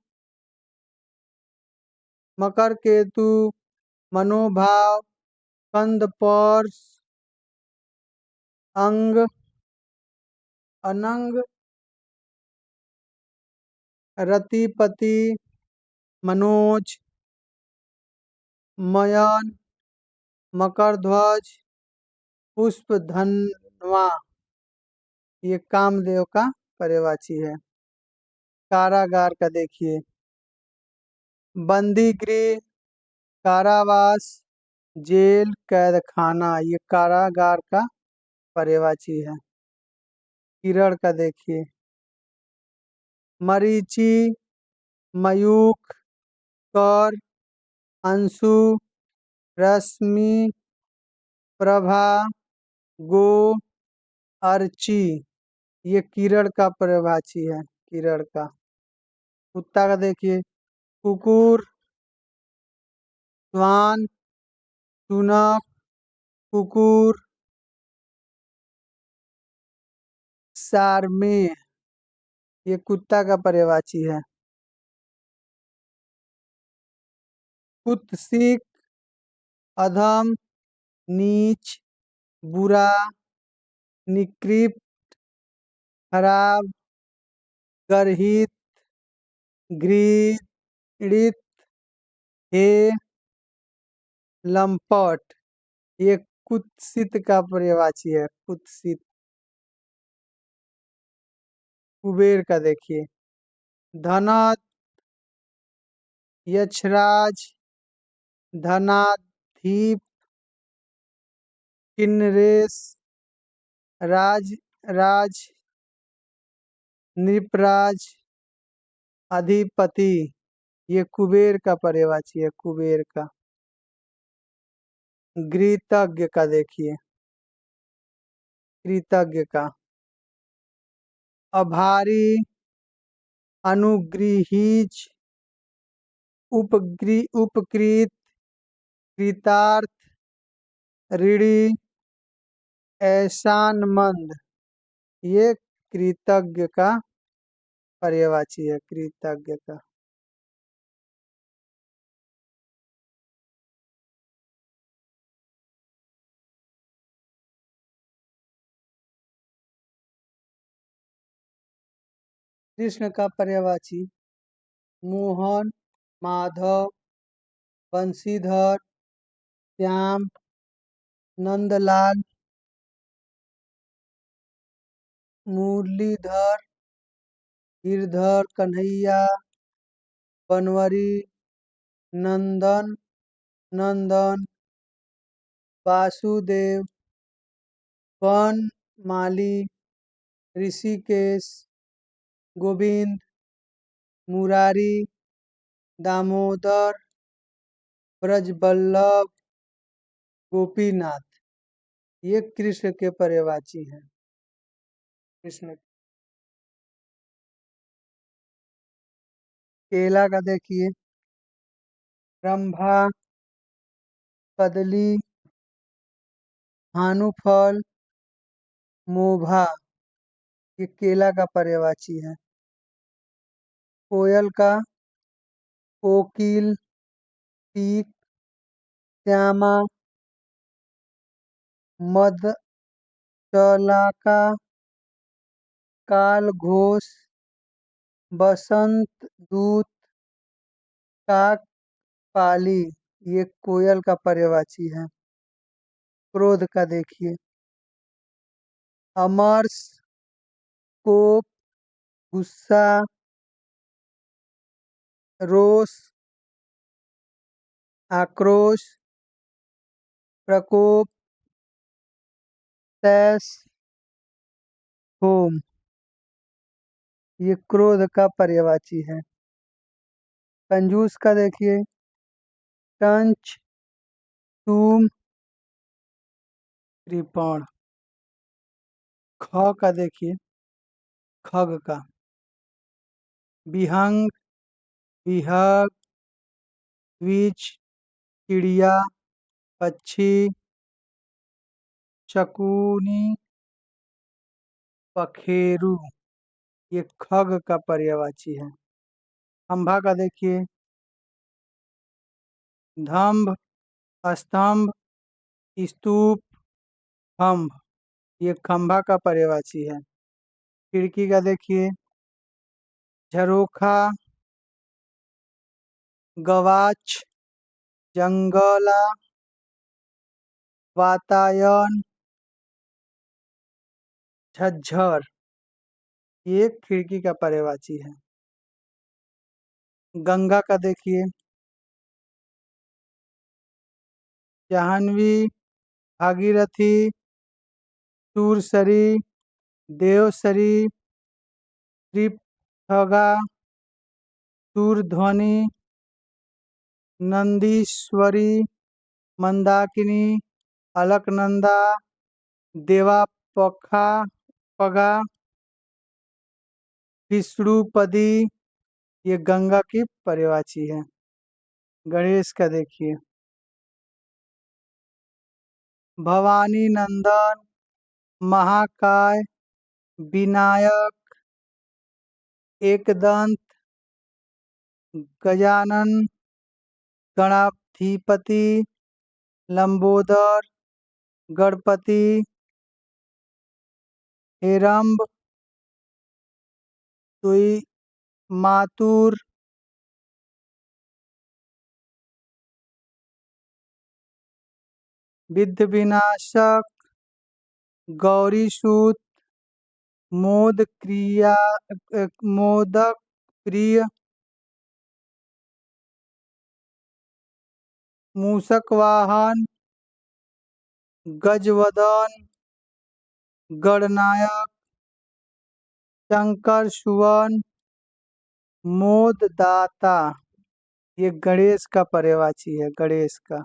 मकर केतु, मनोभाव, कंद पर्स, अंग, अनंग, रतिपति, मनोज, मयन, मकर ध्वज, पुष्प धनवा, ये कामदेव का पर्यायवाची है। कारागार का देखिए, बंदी गृह, कारावास, जेल, कैद खाना, ये कारागार का पर्यायवाची है। किरण का देखिए, मरीचि, मयूख, कर, अंशु, रश्मि, प्रभा, गो, अर्ची, ये किरण का पर्यायवाची है। किरण का। कुत्ता का देखिए, कुकुर, श्वान, शुनक, कुकुर, सारमेय, ये कुत्ता का पर्यायवाची है। कुत्सित, अधम, नीच, बुरा, निकृष्ट, खराब, गर्हित, घृणित, हे, लंपट, ये कुत्सित का पर्यायवाची है। कुत्सित। कुबेर का देखिए, धनत, यक्षराज, धनाधिप, किन्नरेश, राज, राज, नृपराज, अधिपति, ये कुबेर का पर्यायवाची है। कुबेर का। गृतज्ञ का देखिए, कृतज्ञ का, अभारी, अनुग्रहीज, उपकृत, कृतार्थ, ऋणी, एहसानमंद, ये कृतज्ञ का पर्यायवाची है। कृतज्ञ का। कृष्ण का पर्यायवाची, मोहन, माधव, बंशीधर, श्याम, नंदलाल, मुरलीधर, गिरधर, कन्हैया, बनवरी, नंदन, नंदन, वासुदेव, वन माली, ऋषिकेश, गोविंद, मुरारी, दामोदर, ब्रजबल्लभ, गोपीनाथ, ये कृष्ण के पर्यायवाची हैं। कृष्ण। केला का देखिए, रंभा, कदली, भानुफल, मोभा, ये केला का पर्यायवाची है। कोयल का, कोकिल, पीक, श्यामा, मधुचलाका, कालघोष, बसंत दूत, काकपाली, ये कोयल का पर्यायवाची है। क्रोध का देखिए, अमरस, कोप, गुस्सा, रोष, आक्रोश, प्रकोप, तैश, होम, ये क्रोध का पर्यायवाची है। कंजूस का देखिए, टंच, टूम, कृपण। ख का देखिए, खग का, विहंग, विहग, द्विज, चिड़िया, पक्षी, शकुनी, पखेरु, ये खग का पर्यायवाची है। खंभा का देखिए, धम्भ, स्तंभ, स्तूप, खम्भ, ये खंभा का पर्यायवाची है। खिड़की का देखिए, झरोखा, गवाच, जंगला, वातायन, झज्झर, ये खिड़की का पर्यायवाची है। गंगा का देखिए, जाह्नवी, भागीरथी, सूरसरी, देवसरी, त्रिपथगा, सूरध्वनि, नंदीश्वरी, मंदाकिनी, अलकनंदा, देवापखा पगा, विष्णुपदी, ये गंगा की पर्यायवाची है। गणेश का देखिए, भवानी नंदन, महाकाय, विनायक, एकदंत, गजानन, गणाधिपति, लंबोदर, गणपति, हेरम्ब, तुई, मातुर, विद्ध विनाशक, गौरीसूत, मोद क्रिया, मोदक प्रिय, मूषक वाहन, गजवदन, गणनायक, शंकर सुवन, मोददाता, ये गणेश का पर्यायवाची है। गणेश का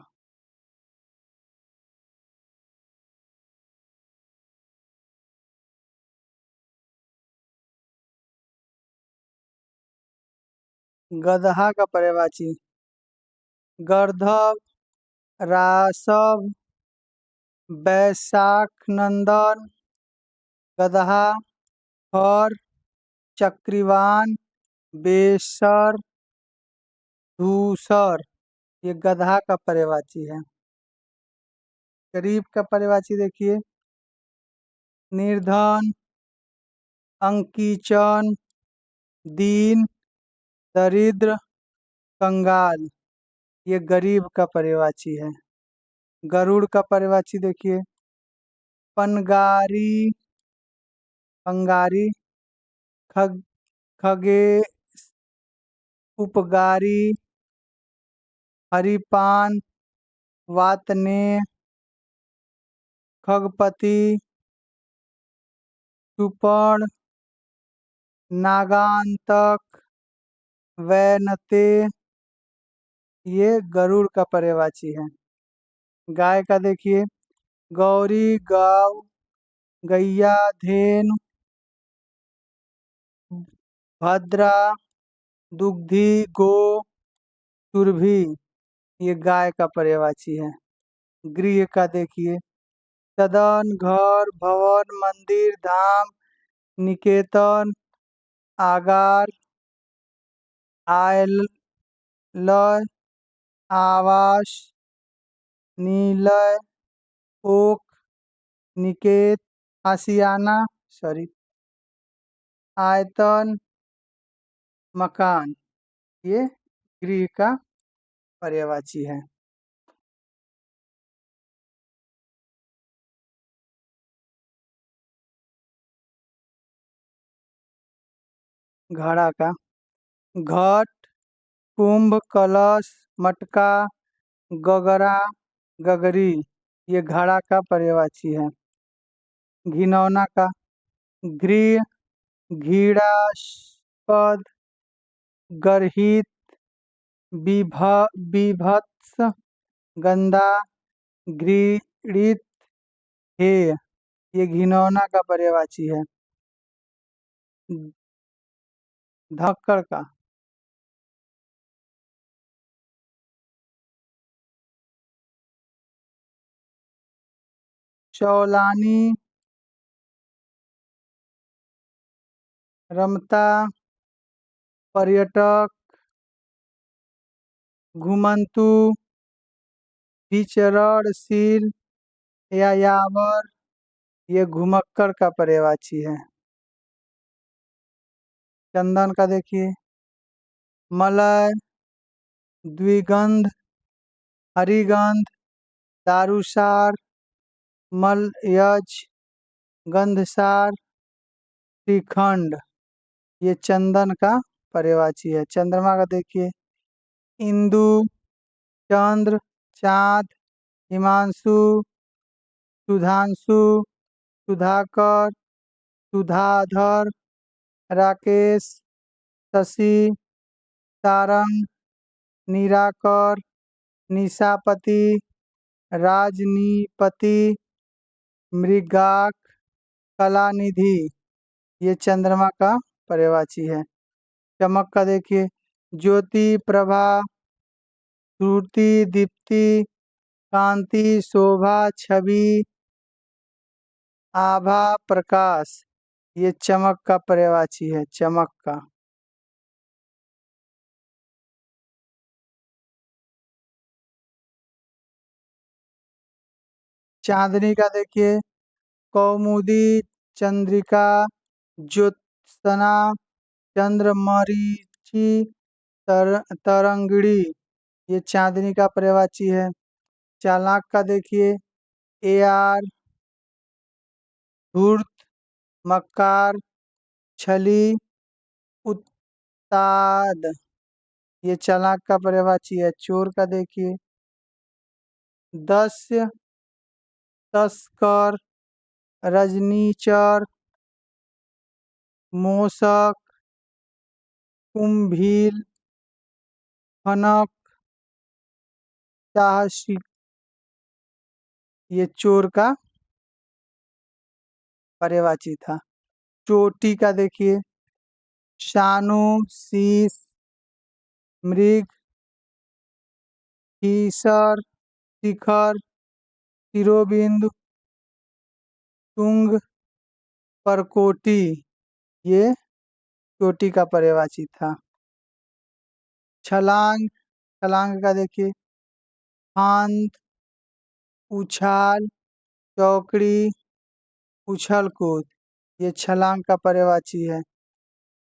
गदहा का पर्यायवाची, गर्धव, रासव, बैशाख नंदन, गदहा, खर, चक्रीवान, बेसर, धूसर, ये गदहा का पर्यायवाची है। गरीब का पर्यायवाची देखिए, निर्धन, अंकीचन, दीन, दरिद्र, कंगाल, ये गरीब का पर्यायवाची है। गरुड़ का पर्यायवाची देखिए, पनगारी, पंगारी, खग खगे, उपगारी, हरिपान, वातने, खगपति, सुपर्ण, नागांतक, वैनते, ये गरुड़ का पर्यायवाची है। गाय का देखिए, गौरी, गाव, गैया, धेनु, भद्रा, दुग्धी, गो, सुरभि, ये गाय का पर्यायवाची है। गृह का देखिए, सदन, घर, भवन, मंदिर, धाम, निकेतन, आगार, आयल, लय, आवास, निलय, ओक, निकेत, आशियाना, सॉरी, आयतन, मकान, ये गृह का पर्यायवाची है। घड़ा का घट, कुंभ, कलश, मटका, गगरा, गगरी, ये घड़ा का पर्यायवाची है। घिनौना का गृह, घृणास्पद, गर्हित, बीभत्स, गंदा, घृणित, हेय, ये घिनौना का पर्यायवाची है। धक्कड़ का चौलानी, रमता, पर्यटक, घुमंतु, विचरणशील, यायावर, ये घुमक्कड़ का पर्यायवाची है। चंदन का देखिए मलय, द्विगंध, हरिगंध, दारूसार, मलयज, गंधसार, श्रीखंड, ये चंदन का पर्यायवाची है। चंद्रमा का देखिए इंदु, चंद्र, चाँद, हिमांशु, सुधांशु, सुधाकर, सुधाधर, राकेश, शशि, सारंग, निराकर, निशापति, राजनीपति, मृगाक, कलानिधि, ये चंद्रमा का पर्यायवाची है। चमक का देखिए ज्योति, प्रभा, श्रुति, दीप्ति, कांति, शोभा, छवि, आभा, प्रकाश, ये चमक का पर्यायवाची है। चमक का चांदनी का देखिए कौमुदी, चंद्रिका, ज्योत्सना, चंद्रमरीचि, तरंगिणी, ये चांदनी का पर्यायवाची है। चालाक का देखिए एआर, धूर्त, मक्कार, छली, उत्ताद, ये चालाक का पर्यायवाची है। चोर का देखिए दस्य, तस्कर, रजनीचर, मोशक, कुंभील, खनक, साहसिक, ये चोर का पर्यायवाची था। चोटी का देखिए शानु, शीश, मृग, कीसर, शिखर, शिरोबिंदु, तुंग, परकोटी, ये चोटी का पर्यायवाची था। छलांग, छलांग का देखिए फांद, उछाल, चौकड़ी, उछल कूद, ये छलांग का पर्यायवाची है।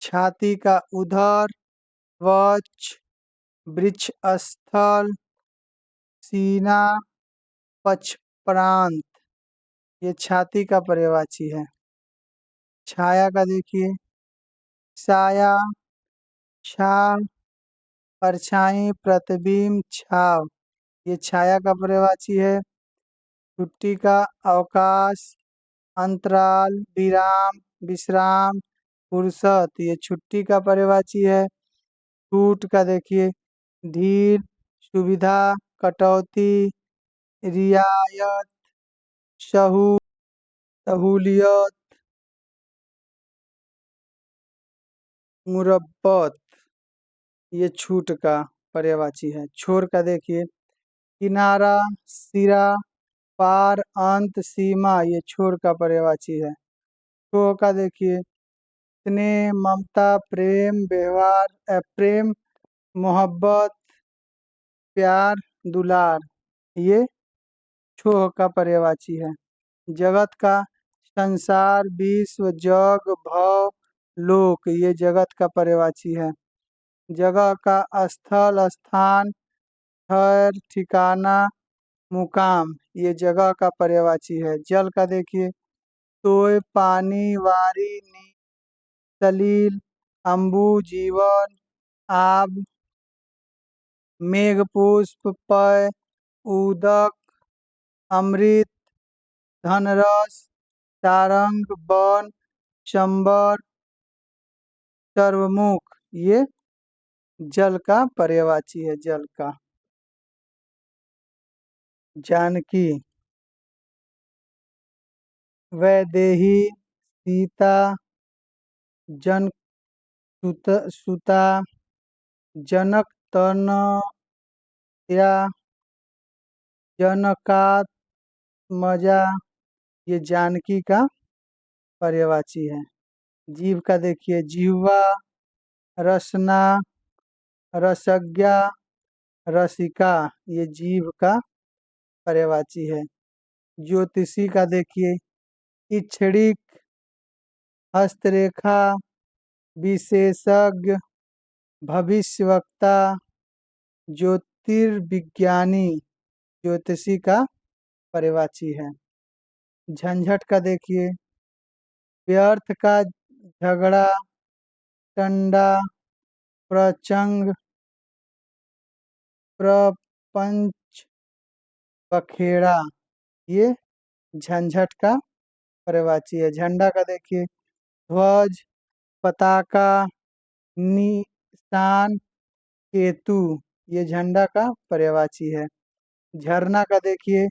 छाती का उधर, वक्ष, वृक्ष स्थल, सीना, पक्षप्रांत, ये छाती का पर्यायवाची है। छाया का देखिए साया, छाव, परछाई, प्रतिबिंब, छाव, ये छाया का पर्यायवाची है। छुट्टी का अवकाश, अंतराल, विराम, विश्राम, फुर्सत, ये छुट्टी का पर्यायवाची है। छूट का देखिए ढील, सुविधा, कटौती, रियायत, सहूलियत, मुरब्बत, ये छूट का पर्यायवाची है। छोर का देखिए किनारा, सिरा, पार, अंत, सीमा, ये छोर का पर्यायवाची है। छो का देखिए स्नेह, ममता, प्रेम, व्यवहार, प्रेम, मोहब्बत, प्यार, दुलार, ये छोह का पर्यायवाची है। जगत का संसार, विश्व, जग, भव, लोक ये जगत का पर्यायवाची है। जगह का स्थल, स्थान, ठहर, ठिकाना, मुकाम ये जगह का पर्यायवाची है। जल का देखिए तोय, पानी, वारी, नी, सलील, अम्बु, जीवन, आब, मेघ, पुष्प, पय, उदक, अमृत, धनरस, सारंग, वन, चंबर, सर्वमुख ये जल का पर्यायवाची है। जल का जानकी, वैदेही, सीता, सुता, जनक, तनया, जनकात्मजा ये जानकी का पर्यायवाची है। जीव का देखिए जीवा, रसना, रसज्ञा, रसिका ये जीव का पर्यायवाची है। ज्योतिषी का देखिए इक्षणिक, हस्तरेखा, विशेषज्ञ, भविष्यवक्ता, ज्योतिर्विज्ञानी ज्योतिषी का पर्यायवाची है। झंझट का देखिए व्यर्थ का झगड़ा, टंडा, प्रचंग, प्रपंच, बखेड़ा ये झंझट का पर्यायवाची है। झंडा का देखिए ध्वज, पताका, निशान, केतु ये झंडा का पर्यायवाची है। झरना का देखिए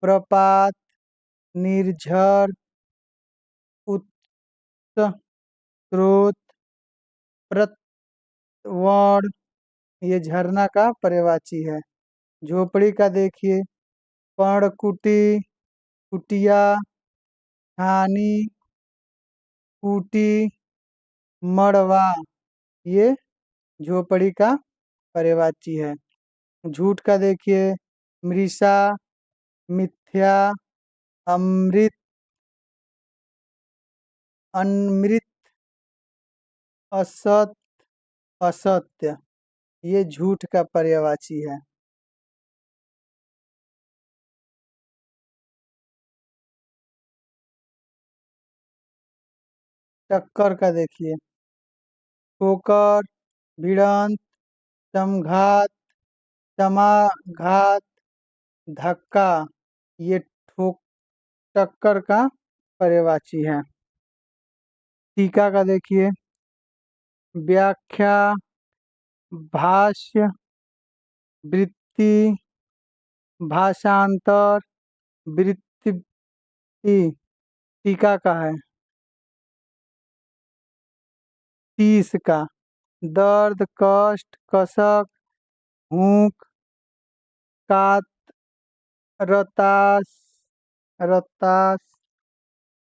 प्रपात, निर्झर, उत्स, स्रोत, प्रतवण ये झरना का पर्यायवाची है। झोपड़ी का देखिए पर्णकुटी, कुटिया, छानी, कुटी, मड़वा ये झोपड़ी का पर्यायवाची है। झूठ का देखिए मृषा, मिथ्या, अमृत, अनमृत, असत, असत्य ये झूठ का पर्यायवाची है। टक्कर का देखिए ठोकर, भिड़ंत, समघात, समाघात, धक्का ये ठोक टक्कर का पर्यायवाची है। टीका का देखिए व्याख्या, भाष्य, वृत्ति, भाषांतर, वृत्ति टीका का है। 30 का दर्द, कष्ट, कसक, भूख, कात, रतास, रतास,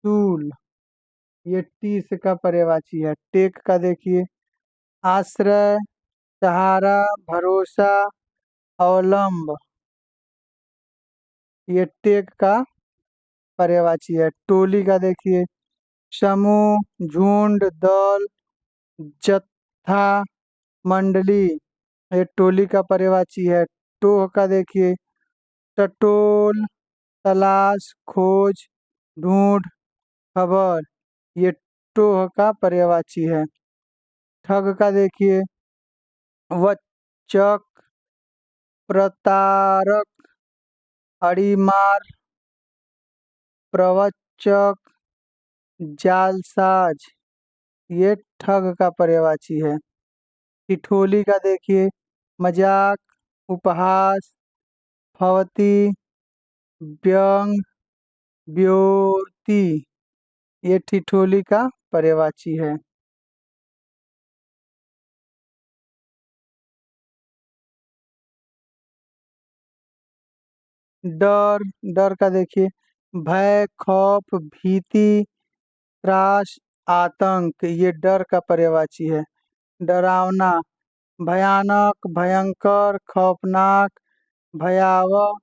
सूल ये 30 का पर्यायवाची है। टेक का देखिए आश्रय, सहारा, भरोसा, अवलंब ये टेक का पर्यायवाची है। टोली का देखिए समूह, झुंड, दल, जत्था, मंडली ये टोली का पर्यायवाची है। टोह का देखिए टटोल, तलाश, खोज, ढूंढ, खबर ये टोह का पर्यायवाची है। ठग का देखिए वचक, प्रतारक, अड़ीमार, प्रवचक, जालसाज ये ठग का पर्यायवाची है। ठिठोली का देखिए मजाक, उपहास, फवती, व्यंग, व्योति ये ठिठोली का पर्यायवाची है। डर, डर का देखिए भय, खौफ, भीति, त्रास, आतंक ये डर का पर्यायवाची है। डरावना, भयानक, भयंकर, खौफनाक, भयावह,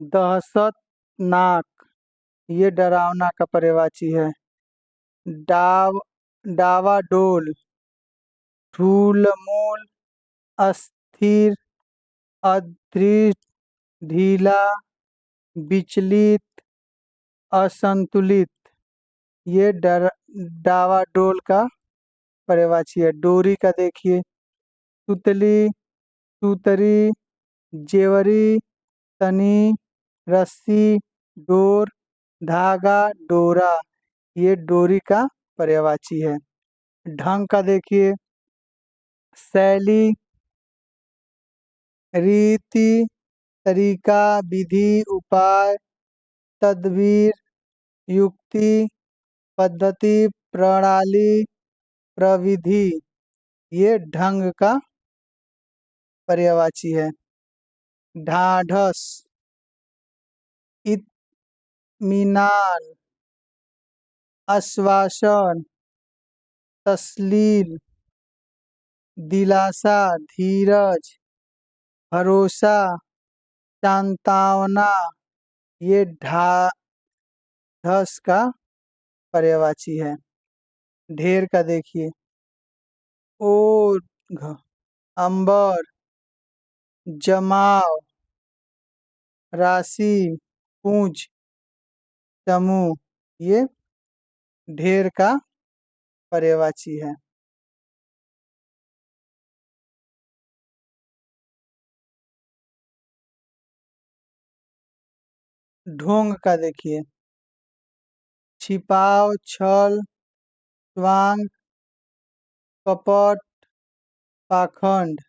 दहशतनाक ये डरावना का पर्यायवाची है। डाव डावाडोल, ढूलमूल, अस्थिर, अदृढ़, ढीला, विचलित, असंतुलित। ये डावाडोल का पर्यायवाची है। डोरी का देखिए, सुतली, सूतरी, जेवरी, तनी, रस्सी, डोर, धागा, डोरा। ये डोरी का पर्यायवाची है। ढंग का देखिए, शैली, रीति, तरीका, विधि, उपाय, तदबीर, युक्ति, पद्धति, प्रणाली, प्रविधि। ये ढंग का पर्यायवाची है। ढाढ़स, इत्मीनान, आश्वासन, तस्लील, दिलासा, धीरज, भरोसा, सांत्वना। ये ढाढ़स का पर्यायवाची है। ढेर का देखिए, ओघ, अंबर, जमाव, राशि, पूंज, समूह। ये ढेर का पर्यायवाची है। ढोंग का देखिए, छिपाव, छल, स्वांग, कपट, पाखंड।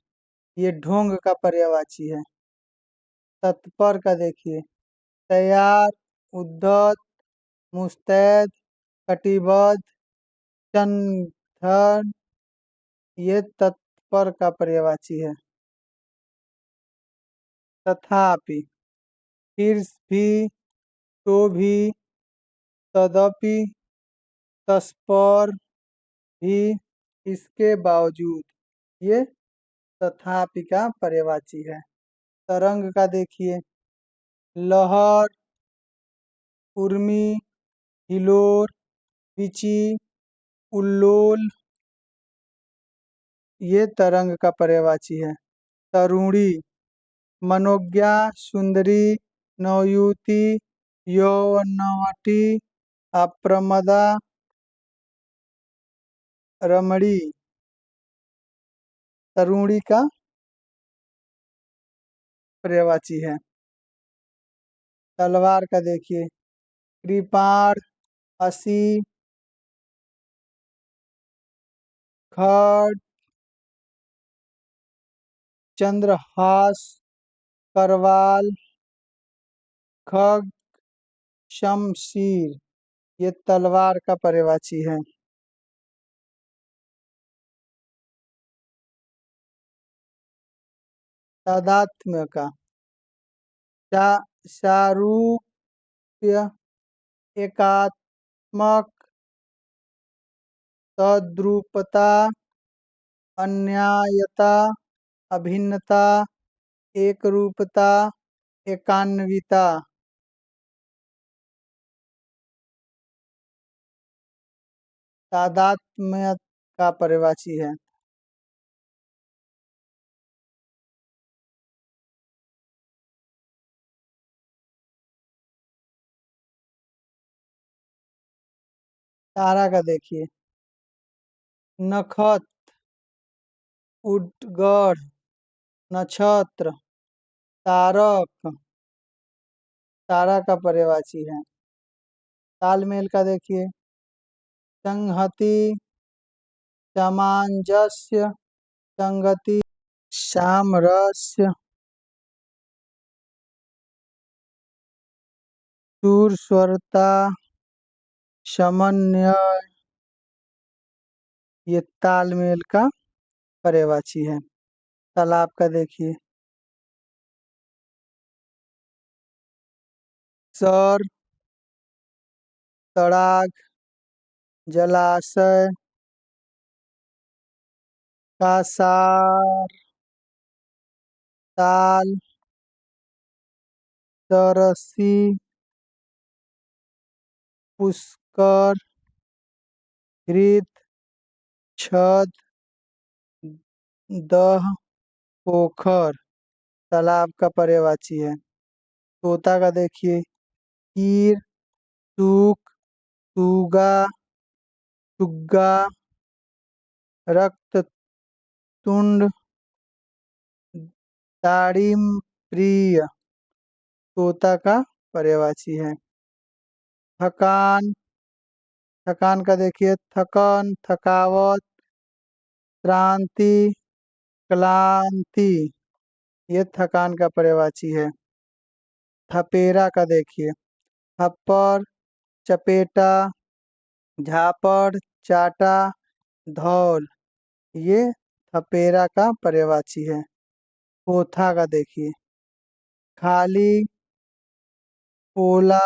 ये ढोंग का पर्यायवाची है। तत्पर का देखिए, तैयार, उद्यत, मुस्तैद, कटिबद्ध, चंचल। ये तत्पर का पर्यायवाची है। तथापि, फिर भी, तो भी, तदपि, तत्पर भी, इसके बावजूद। ये तथापि का पर्यायवाची है। तरंग का देखिए, लहर, उर्मी, हिलोर, विची, उल्लोल। ये तरंग का पर्यायवाची है। तरुणी, मनोज्ञा, सुंदरी, नवयुवती, यौवनवती, अप्रमदा, रमणी। तरुणी का पर्यायवाची है। तलवार का देखिए, कृपाण, असी, खड़, चंद्रहास, करवाल, खग, शमशीर। ये तलवार का पर्यायवाची है। तादात्म्य का, सारूप्य, एकात्मक, तद्रूपता, अन्यायता, अभिन्नता, एकरूपता, एकान्विता। तादात्म्य का पर्यायवाची है। तारा का देखिए, नखत, उद्गढ़, नक्षत्र, तारक। तारा का पर्यायवाची है। तालमेल का देखिए, संहति, सामंजस्य, संगति, सामरस्य, सुरस्वरता, समन्वय। ये तालमेल का पर्यायवाची है। तालाब का देखिए, सर, तड़ाग, जलाशय, कासार, ताल, तरसी, पुष्कर, हृद, छद, दह, पोखर तालाब का पर्यायवाची है। तोता का देखिए कीर, सूक, सूगा, सुग्गा, रक्ततुंड, दाड़िम प्रिय तोता का पर्यायवाची है। थकान, थकान का देखिए थकन, थकावत, क्रांति, क्लांति ये थकान का पर्यायवाची है। थपेरा का देखिए थप्पड़, चपेटा, झापड़, चाटा, धौल ये थपेरा का पर्यायवाची है। पोथा का देखिए खाली, पोला,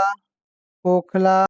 खोखला,